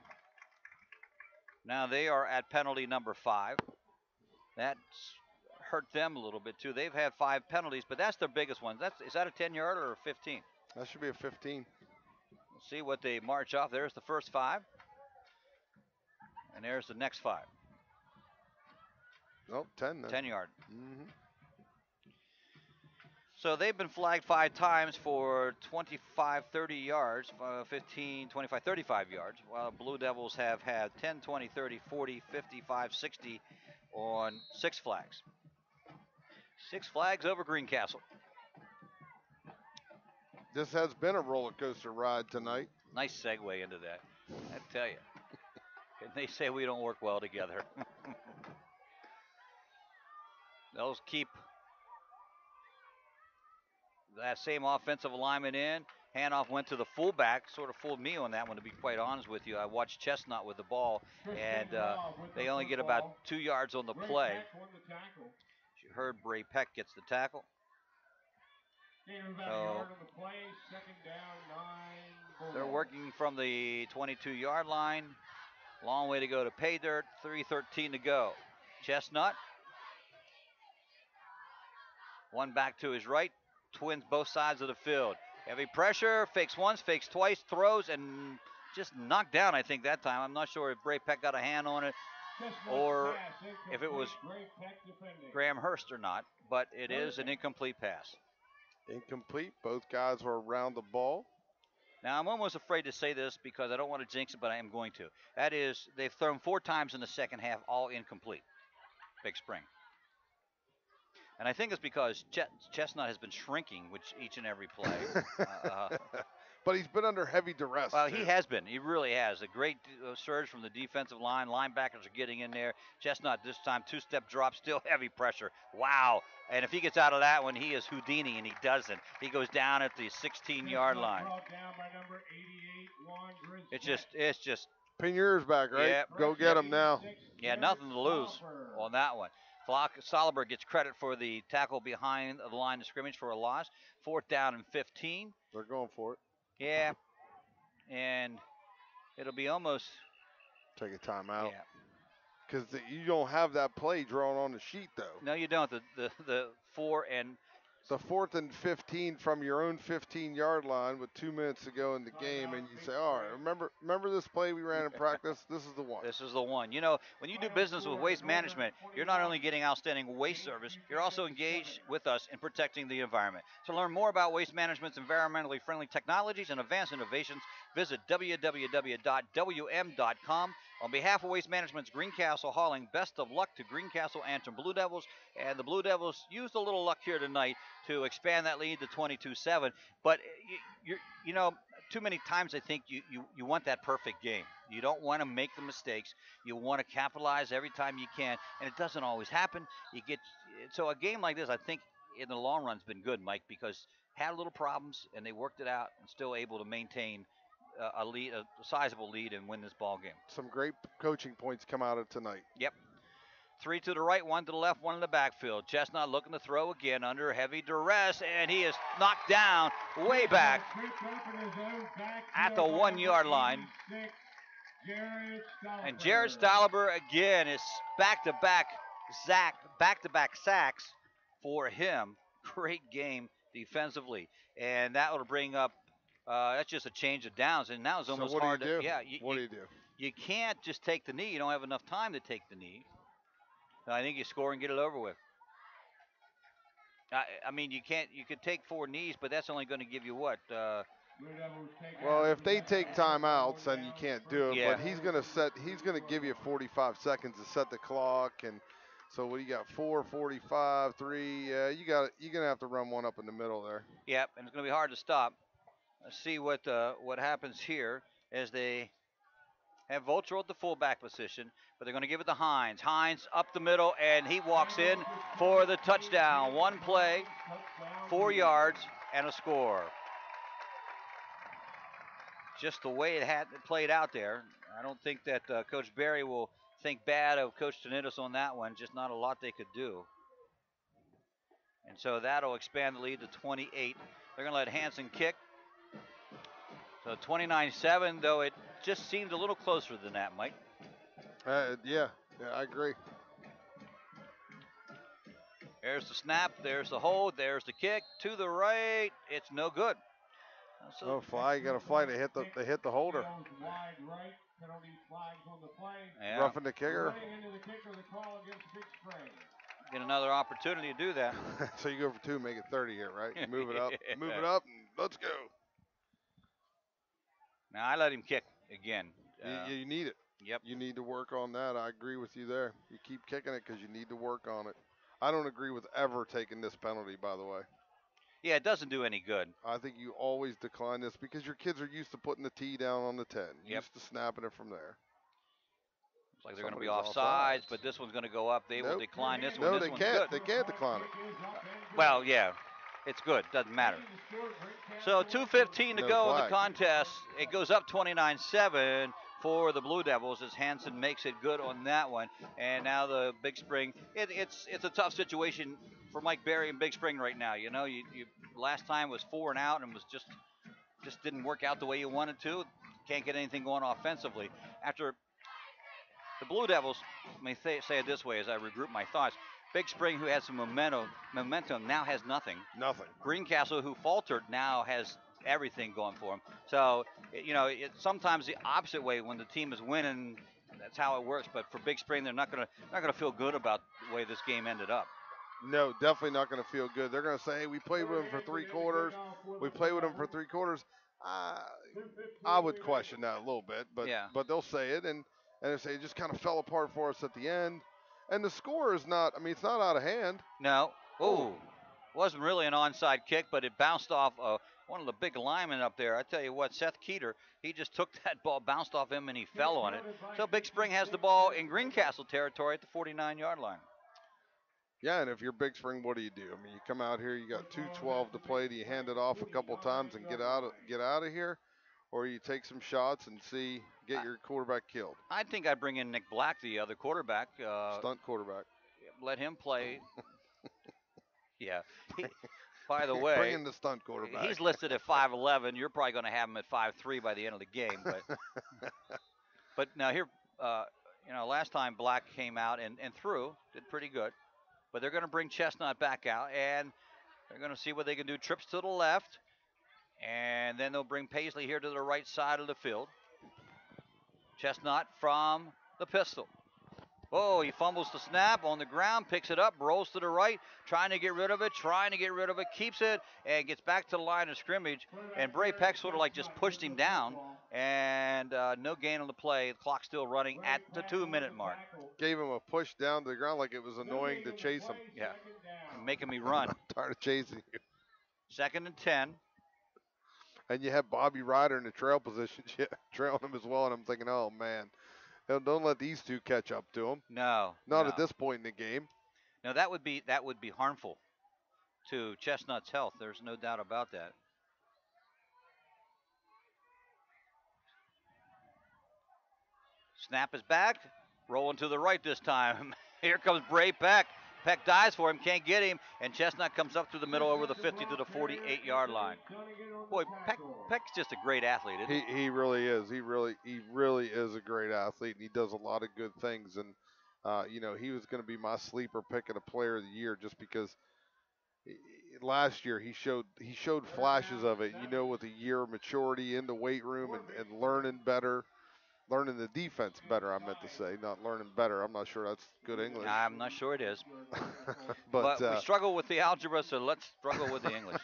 Now they are at penalty number 5. That's hurt them a little bit too. They've had 5 penalties, but that's their biggest one. Is that a 10-yarder or a 15? That should be a 15. We'll see what they march off. There's the first 5. And there's the next 5. Nope, 10 then. 10-yard. Mm-hmm. So they've been flagged 5 times for 25, 30 yards, 15, 25, 35 yards, while Blue Devils have had 10, 20, 30, 40, 55, 60 on 6 flags. 6 flags over Greencastle. This has been a roller coaster ride tonight. Nice segue into that, I tell you. And they say we don't work well together. They'll keep that same offensive alignment in. Handoff went to the fullback. Sort of fooled me on that one, to be quite honest with you. I watched Chestnut with the ball, and they only get about 2 yards on the play. You heard Bray Peck gets the tackle. So they're working from the 22-yard line. Long way to go to pay dirt. 3:13 to go. Chestnut. One back to his right. Twins both sides of the field. Heavy pressure, fakes once, fakes twice, throws, and just knocked down, I think, that time. I'm not sure if Bray Peck got a hand on it or if it was Graham Hurst or not, but it is an incomplete pass. Incomplete. Both guys were around the ball. Now, I'm almost afraid to say this because I don't want to jinx it, but I am going to. That is, they've thrown 4 times in the second half, all incomplete. Big Spring. And I think it's because Chestnut has been shrinking each and every play. But he's been under heavy duress. Well, too. he has been. He really has. A great surge from the defensive line. Linebackers are getting in there. Chestnut this time, 2-step drop, still heavy pressure. Wow. And if he gets out of that one, he is Houdini, and he doesn't. He goes down at the 16-yard line. It's just. Pin yours back, right? Yeah. Go get him now. Yeah, nothing to lose on that one. Soliber gets credit for the tackle behind the line of scrimmage for a loss. 4th down and 15. They're going for it. Yeah, and it'll be almost. Take a timeout. Yeah. Because you don't have that play drawn on the sheet, though. No, you don't. The 4 and. The 4th and 15 from your own 15-yard line with 2 minutes to go in the game, and you say, all right, remember this play we ran in practice? This is the one. This is the one. You know, when you do business with Waste Management, you're not only getting outstanding waste service, you're also engaged with us in protecting the environment. To learn more about Waste Management's environmentally friendly technologies and advanced innovations, visit www.wm.com. On behalf of Waste Management's Greencastle Hauling, best of luck to Greencastle Antrim Blue Devils. And the Blue Devils used a little luck here tonight to expand that lead to 22-7. But, you know, too many times I think you want that perfect game. You don't want to make the mistakes. You want to capitalize every time you can. And it doesn't always happen. So a game like this, I think, in the long run has been good, Mike, because had little problems and they worked it out and still able to maintain a lead, a sizable lead, and win this ball game. Some great coaching points come out of tonight. Yep. 3 to the right, 1 to the left, 1 in the backfield. Chestnut looking to throw again under heavy duress, and he is knocked down way back at the 1-yard line. And Jared Stoliber again is back-to-back sacks for him. Great game defensively, and that will bring up. That's just a change of downs, and now it's almost hard to. Yeah, what do you do? You can't just take the knee. You don't have enough time to take the knee. I think you score and get it over with. I mean, you can't. You could take 4 knees, but that's only going to give you what? Well, if they take timeouts, then you can't do it. Yeah. But he's going to give you 45 seconds to set the clock, and so what do you got? 4, 45, 3. Yeah, you're going to have to run one up in the middle there. Yep, and it's going to be hard to stop. Let's see what happens here as they have Vulture at the fullback position, but they're going to give it to Hines. Hines up the middle, and he walks in for the touchdown. 1 play, 4 yards, and a score. Just the way it played out there. I don't think that Coach Berry will think bad of Coach Tenitis on that one. Just not a lot they could do. And so that'll expand the lead to 28. They're going to let Hansen kick. So 29-7, though it just seemed a little closer than that, Mike. Yeah, I agree. There's the snap, there's the hold, there's the kick to the right. It's no good. So fly, you got to fly to hit the holder. Yeah. Roughing the kicker. Get another opportunity to do that. So you go for 2, make it 30 here, right? You move it up, and let's go. Now I let him kick again. You need it. Yep. You need to work on that. I agree with you there. You keep kicking it because you need to work on it. I don't agree with ever taking this penalty, by the way. Yeah, it doesn't do any good. I think you always decline this because your kids are used to putting the tee down on the 10. Used to snapping it from there. It's like they're going to be offsides, but this one's going to go up. They will decline this one. No, this they one's can't. good. They can't decline it. Well, yeah, it's good. Doesn't matter. So 2:15 to go in the contest. It goes up 29-7 for the Blue Devils as Hansen makes it good on that one. And now the Big Spring. It's a tough situation for Mike Berry and Big Spring right now. You know, you last time was 4 and out and was just didn't work out the way you wanted to. Can't get anything going offensively. After the Blue Devils, let me say it this way as I regroup my thoughts. Big Spring, who had some momentum, now has nothing. Nothing. Greencastle, who faltered, now has everything going for them. So, sometimes the opposite way when the team is winning, that's how it works. But for Big Spring, they're not gonna feel good about the way this game ended up. No, definitely not going to feel good. They're going to say, hey, we played with them for 3 quarters. We played with them for 3 quarters. I would question that a little bit, but they'll say it, and they say it just kind of fell apart for us at the end. And the score is not, it's not out of hand. No. Oh, wasn't really an onside kick, but it bounced off one of the big linemen up there. I tell you what, Seth Keeter, he just took that ball, bounced off him, and he fell on it. So Big Spring has the ball in Greencastle territory at the 49-yard line. Yeah, and if you're Big Spring, what do? You come out here, you got 2:12 to play. Do you hand it off a couple times and get out of here, or you take some shots and get your quarterback killed? I think I'd bring in Nick Black, the other quarterback. Stunt quarterback. Let him play. Yeah. By the way, bring in the stunt quarterback. He's listed at 5'11". You're probably going to have him at 5'3" by the end of the game. But now here, last time Black came out and threw, did pretty good. But they're going to bring Chestnut back out, and they're going to see what they can do. Trips to the left, and then they'll bring Paisley here to the right side of the field. Chestnut from the pistol. Oh, he fumbles the snap on the ground, picks it up, rolls to the right, trying to get rid of it, keeps it, and gets back to the line of scrimmage. And Bray Peck sort of like just pushed him down, and no gain on the play. The clock's still running at the 2-minute mark. Gave him a push down to the ground like it was annoying to chase him. Yeah, making me run. I'm tired of chasing you. 2nd and 10. And you have Bobby Ryder in the trail position, trailing him as well, and I'm thinking, oh, man. Don't let these two catch up to him. No. Not at this point in the game. No, that would be harmful to Chestnut's health. There's no doubt about that. Snap is back. Rolling to the right this time. Here comes Bray Peck. Peck dives for him, can't get him, and Chestnut comes up through the middle over the 50 to the 48-yard line. Boy, Peck's just a great athlete, isn't he? He really is. He really is a great athlete, and he does a lot of good things. And he was going to be my sleeper pick of the player of the year just because last year he showed flashes of it. With a year of maturity in the weight room and learning better. Learning the defense better, I meant to say, not learning better. I'm not sure that's good English. I'm not sure it is. but we struggle with the algebra, so let's struggle with the English.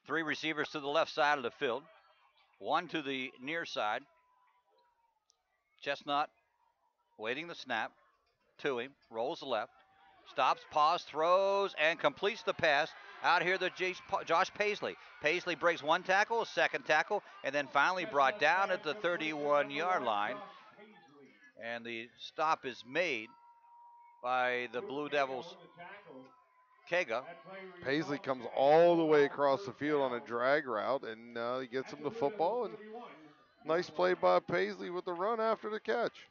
3 receivers to the left side of the field. 1 to the near side. Chestnut waiting the snap to him. Rolls left. Stops, pause, throws, and completes the pass. Out here, Josh Paisley. Paisley breaks 1 tackle, a 2nd tackle, and then finally brought down at the 31-yard line. And the stop is made by the Blue Devils' Kega. Paisley comes all the way across the field on a drag route, and he gets him the football. And nice play by Paisley with the run after the catch.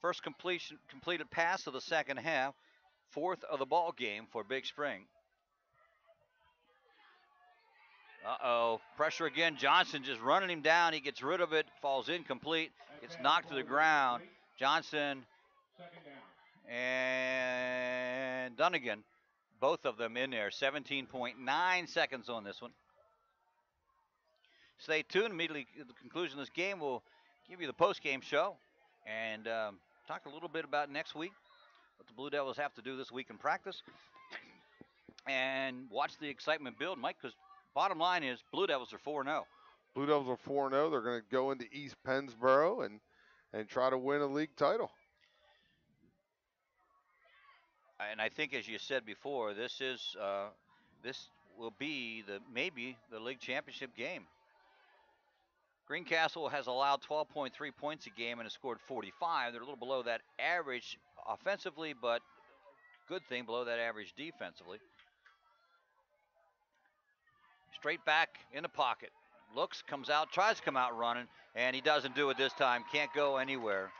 First completed pass of the second half. 4th of the ball game for Big Spring. Pressure again. Johnson just running him down. He gets rid of it. Falls incomplete. Gets knocked to the ground. Johnson and Dunnigan, both of them in there. 17.9 seconds on this one. Stay tuned. Immediately at the conclusion of this game, we'll give you the post-game show and talk a little bit about next week, what the Blue Devils have to do this week in practice, and watch the excitement build, Mike, because bottom line is Blue Devils are 4-0. Blue Devils are 4-0. They're going to go into East Pennsboro and try to win a league title. And I think, as you said before, this will be maybe the league championship game. Greencastle has allowed 12.3 points a game and has scored 45. They're a little below that average offensively, but good thing below that average defensively. Straight back in the pocket. Looks, comes out, tries to come out running, and he doesn't do it this time. Can't go anywhere.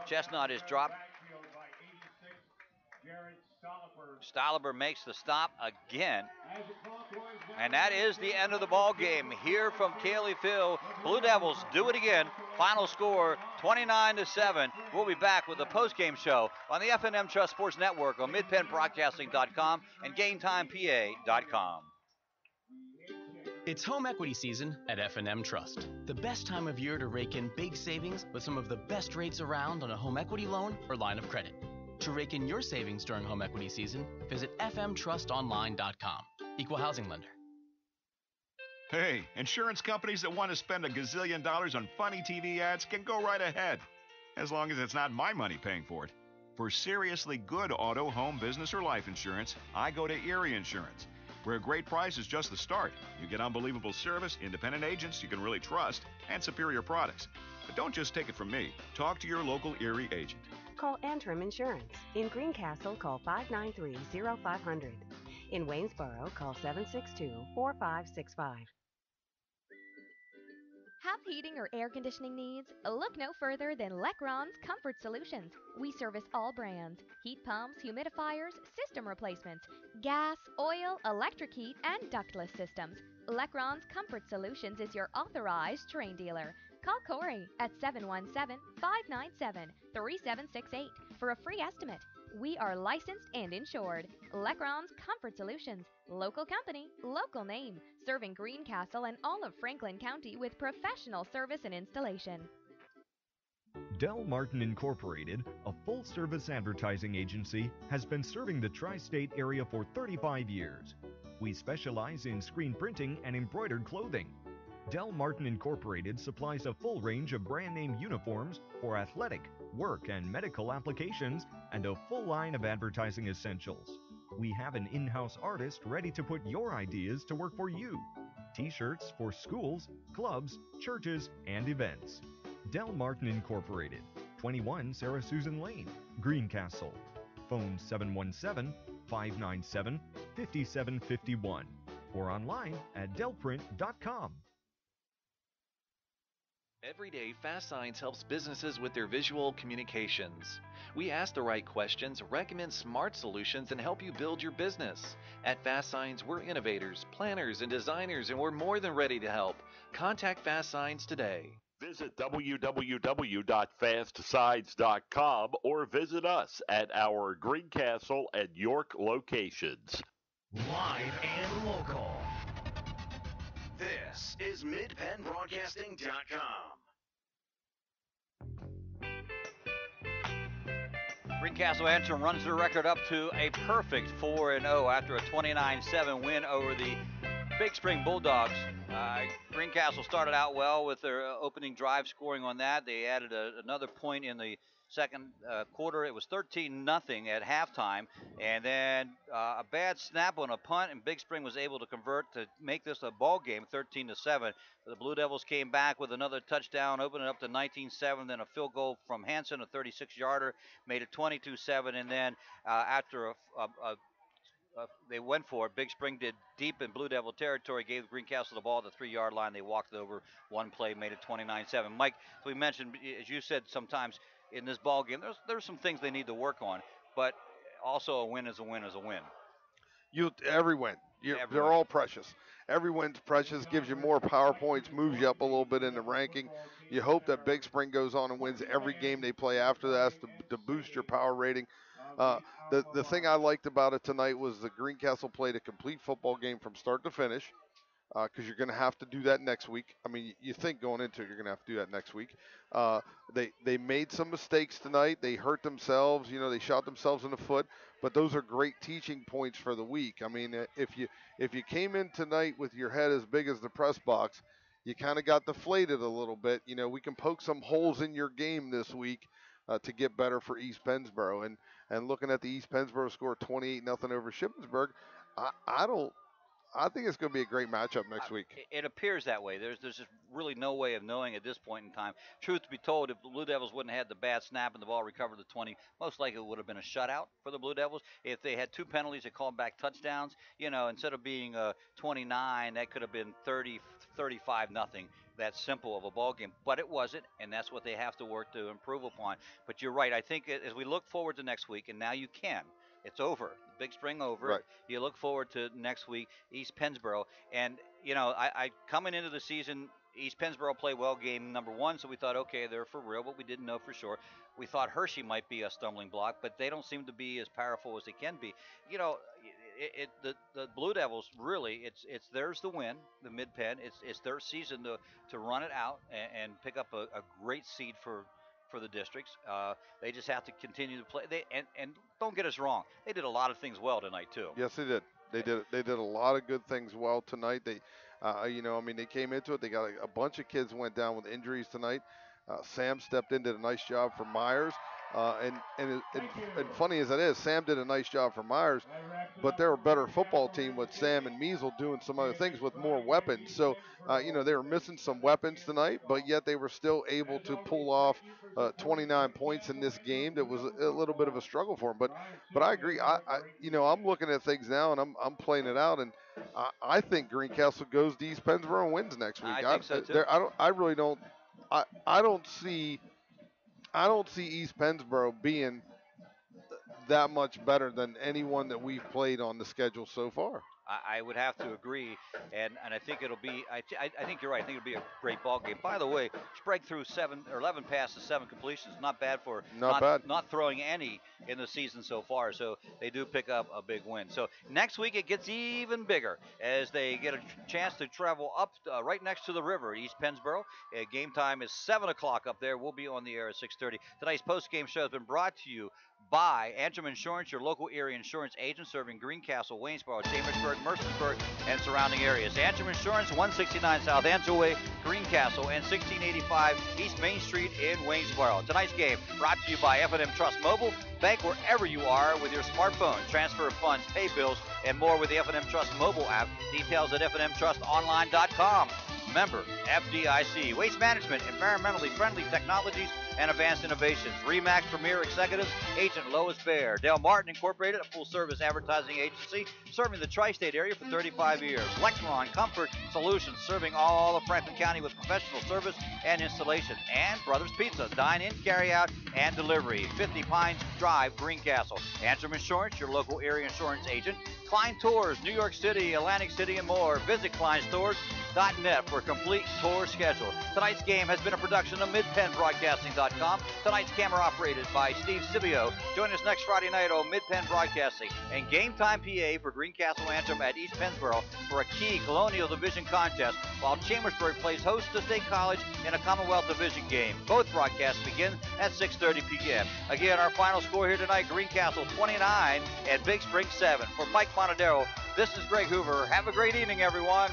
Chestnut is dropped. Stoliber makes the stop again. And that is the end of the ball game here from Cayley Field. Blue Devils do it again. Final score 29-7. We'll be back with the post-game show on the F&M Trust Sports Network on MidPennBroadcasting.com and GameTimePA.com. It's home equity season at F&M Trust. The best time of year to rake in big savings with some of the best rates around on a home equity loan or line of credit. To rake in your savings during home equity season, visit fmtrustonline.com. Equal housing lender. Hey, insurance companies that want to spend a gazillion dollars on funny TV ads can go right ahead, as long as it's not my money paying for it. For seriously good auto, home, business, or life insurance, I go to Erie Insurance, where a great price is just the start. You get unbelievable service, independent agents you can really trust, and superior products. But don't just take it from me. Talk to your local Erie agent. Call Antrim Insurance. In Greencastle, call 593-0500. In Waynesboro, call 762-4565. Have heating or air conditioning needs? Look no further than Lecron's Comfort Solutions. We service all brands: heat pumps, humidifiers, system replacements, gas, oil, electric heat, and ductless systems. Lecron's Comfort Solutions is your authorized Trane dealer. Call Corey at 717-597-3768 for a free estimate. We are licensed and insured. Lecron's Comfort Solutions. Local company, local name. Serving Greencastle and all of Franklin County with professional service and installation. Del Martin Incorporated, a full-service advertising agency, has been serving the tri-state area for 35 years. We specialize in screen printing and embroidered clothing. Del Martin Incorporated supplies a full range of brand name uniforms for athletic, work, and medical applications, and a full line of advertising essentials. We have an in-house artist ready to put your ideas to work for you. T-shirts for schools, clubs, churches, and events. Del Martin Incorporated, 21 Sarah Susan Lane, Greencastle. Phone 717-597-5751 or online at delprint.com. Every day, Fast Signs helps businesses with their visual communications. We ask the right questions, recommend smart solutions, and help you build your business. At Fast Signs, we're innovators, planners, and designers, and we're more than ready to help. Contact Fast Signs today. Visit www.fastsigns.com or visit us at our Greencastle and York locations. Live and local. This is MidPennBroadcasting.com. Greencastle Antrim runs their record up to a perfect 4-0 after a 29-7 win over the Big Spring Bulldogs. Greencastle started out well with their opening drive, scoring on that. They added another point in the second quarter. It was 13-0 at halftime, and then a bad snap on a punt, and Big Spring was able to convert to make this a ball game, 13-7. The Blue Devils came back with another touchdown, opened it up to 19-7. Then a field goal from Hanson, a 36-yarder, made it 22-7. And then after they went for it. Big Spring did deep in Blue Devil territory, gave Greencastle the ball at the 3-yard line. They walked it over one play, made it 29-7. Mike, as we mentioned, as you said, sometimes in this ball game, there's some things they need to work on, but also a win is a win is a win. Every win. They're all precious. Every win's precious, gives you more power points, moves you up a little bit in the ranking. You hope that Big Spring goes on and wins every game they play after that to boost your power rating. The thing I liked about it tonight was the Greencastle played a complete football game from start to finish, because you're going to have to do that next week. I mean, you think going into it, you're going to have to do that next week. They made some mistakes tonight. They hurt themselves. They shot themselves in the foot. But those are great teaching points for the week. I mean, if you came in tonight with your head as big as the press box, you kind of got deflated a little bit. We can poke some holes in your game this week to get better for East Pennsboro. And looking at the East Pennsboro score 28-0 over Shippensburg, I think it's going to be a great matchup next week. It appears that way. There's just really no way of knowing at this point in time. Truth to be told, if the Blue Devils wouldn't have had the bad snap and the ball recovered the 20, most likely it would have been a shutout for the Blue Devils. If they had two penalties, they called back touchdowns. Instead of being 29, that could have been 30, 35 nothing. That simple of a ball game, but it wasn't, and that's what they have to work to improve upon. But you're right. I think as we look forward to next week, and now you can. It's over. Big Spring over. Right. You look forward to next week, East Pennsboro. And, I coming into the season, East Pennsboro played well game number one, so we thought, okay, they're for real, but we didn't know for sure. We thought Hershey might be a stumbling block, but they don't seem to be as powerful as they can be. the Blue Devils really it's theirs to win the Mid Penn. It's their season to run it out and pick up a great seed for the districts. They just have to continue to play. And don't get us wrong, they did a lot of things well tonight too. Yes, they did. They did a lot of good things well tonight. They, they came into it. They got a bunch of kids went down with injuries tonight. Sam stepped in, did a nice job for Myers. And funny as that is, Sam did a nice job for Myers, but they're a better football team with Sam and Measle doing some other things with more weapons. So, they were missing some weapons tonight, but yet they were still able to pull off 29 points in this game. That was a little bit of a struggle for them. But I agree. I'm looking at things now and I'm playing it out, and I think Greencastle goes to East Pennsboro and wins next week. I think so too. I don't see East Pennsboro being that much better than anyone that we've played on the schedule so far. I would have to agree, and I think it'll be. I think you're right. I think it'll be a great ball game. By the way, Sprague threw 11 passes, 7 completions. Not bad for not throwing any in the season so far. So they do pick up a big win. So next week it gets even bigger as they get a chance to travel up right next to the river, East Pennsboro. Game time is 7 o'clock up there. We'll be on the air at 6:30. Tonight's post-game show has been brought to you by Antrim Insurance, your local area insurance agent serving Greencastle, Waynesboro, Chambersburg, Mercersburg, and surrounding areas. Antrim Insurance, 169 South Antrim Way, Greencastle, and 1685 East Main Street in Waynesboro. Tonight's game brought to you by F&M Trust Mobile. Bank wherever you are with your smartphone. Transfer funds, pay bills, and more with the F&M Trust mobile app. Details at fnmtrustonline.com. Member FDIC. Waste Management, environmentally friendly technologies and advanced innovations. Remax Premier Executives, Agent Lois Baer. Dale Martin Incorporated, a full-service advertising agency serving the tri-state area for 35 years. Lexron Comfort Solutions, serving all of Franklin County with professional service and installation. And Brothers Pizza, dine-in, carry-out, and delivery. 50 Pines Drive, Greencastle. Antrim Insurance, your local area insurance agent. Klein Tours, New York City, Atlantic City, and more. Visit KleinStores.net for a complete tour schedule. Tonight's game has been a production of MidPennBroadcasting.com. Tonight's camera operated by Steve Sibio. Join us next Friday night on Mid-Penn Broadcasting and Game Time PA for Greencastle Antrim at East Pennsboro for a key Colonial Division contest, while Chambersburg plays host to State College in a Commonwealth Division game. Both broadcasts begin at 6:30 p.m. Again, our final score here tonight, Greencastle 29 and Big Spring 7. For Mike Monadero, this is Greg Hoover. Have a great evening, everyone.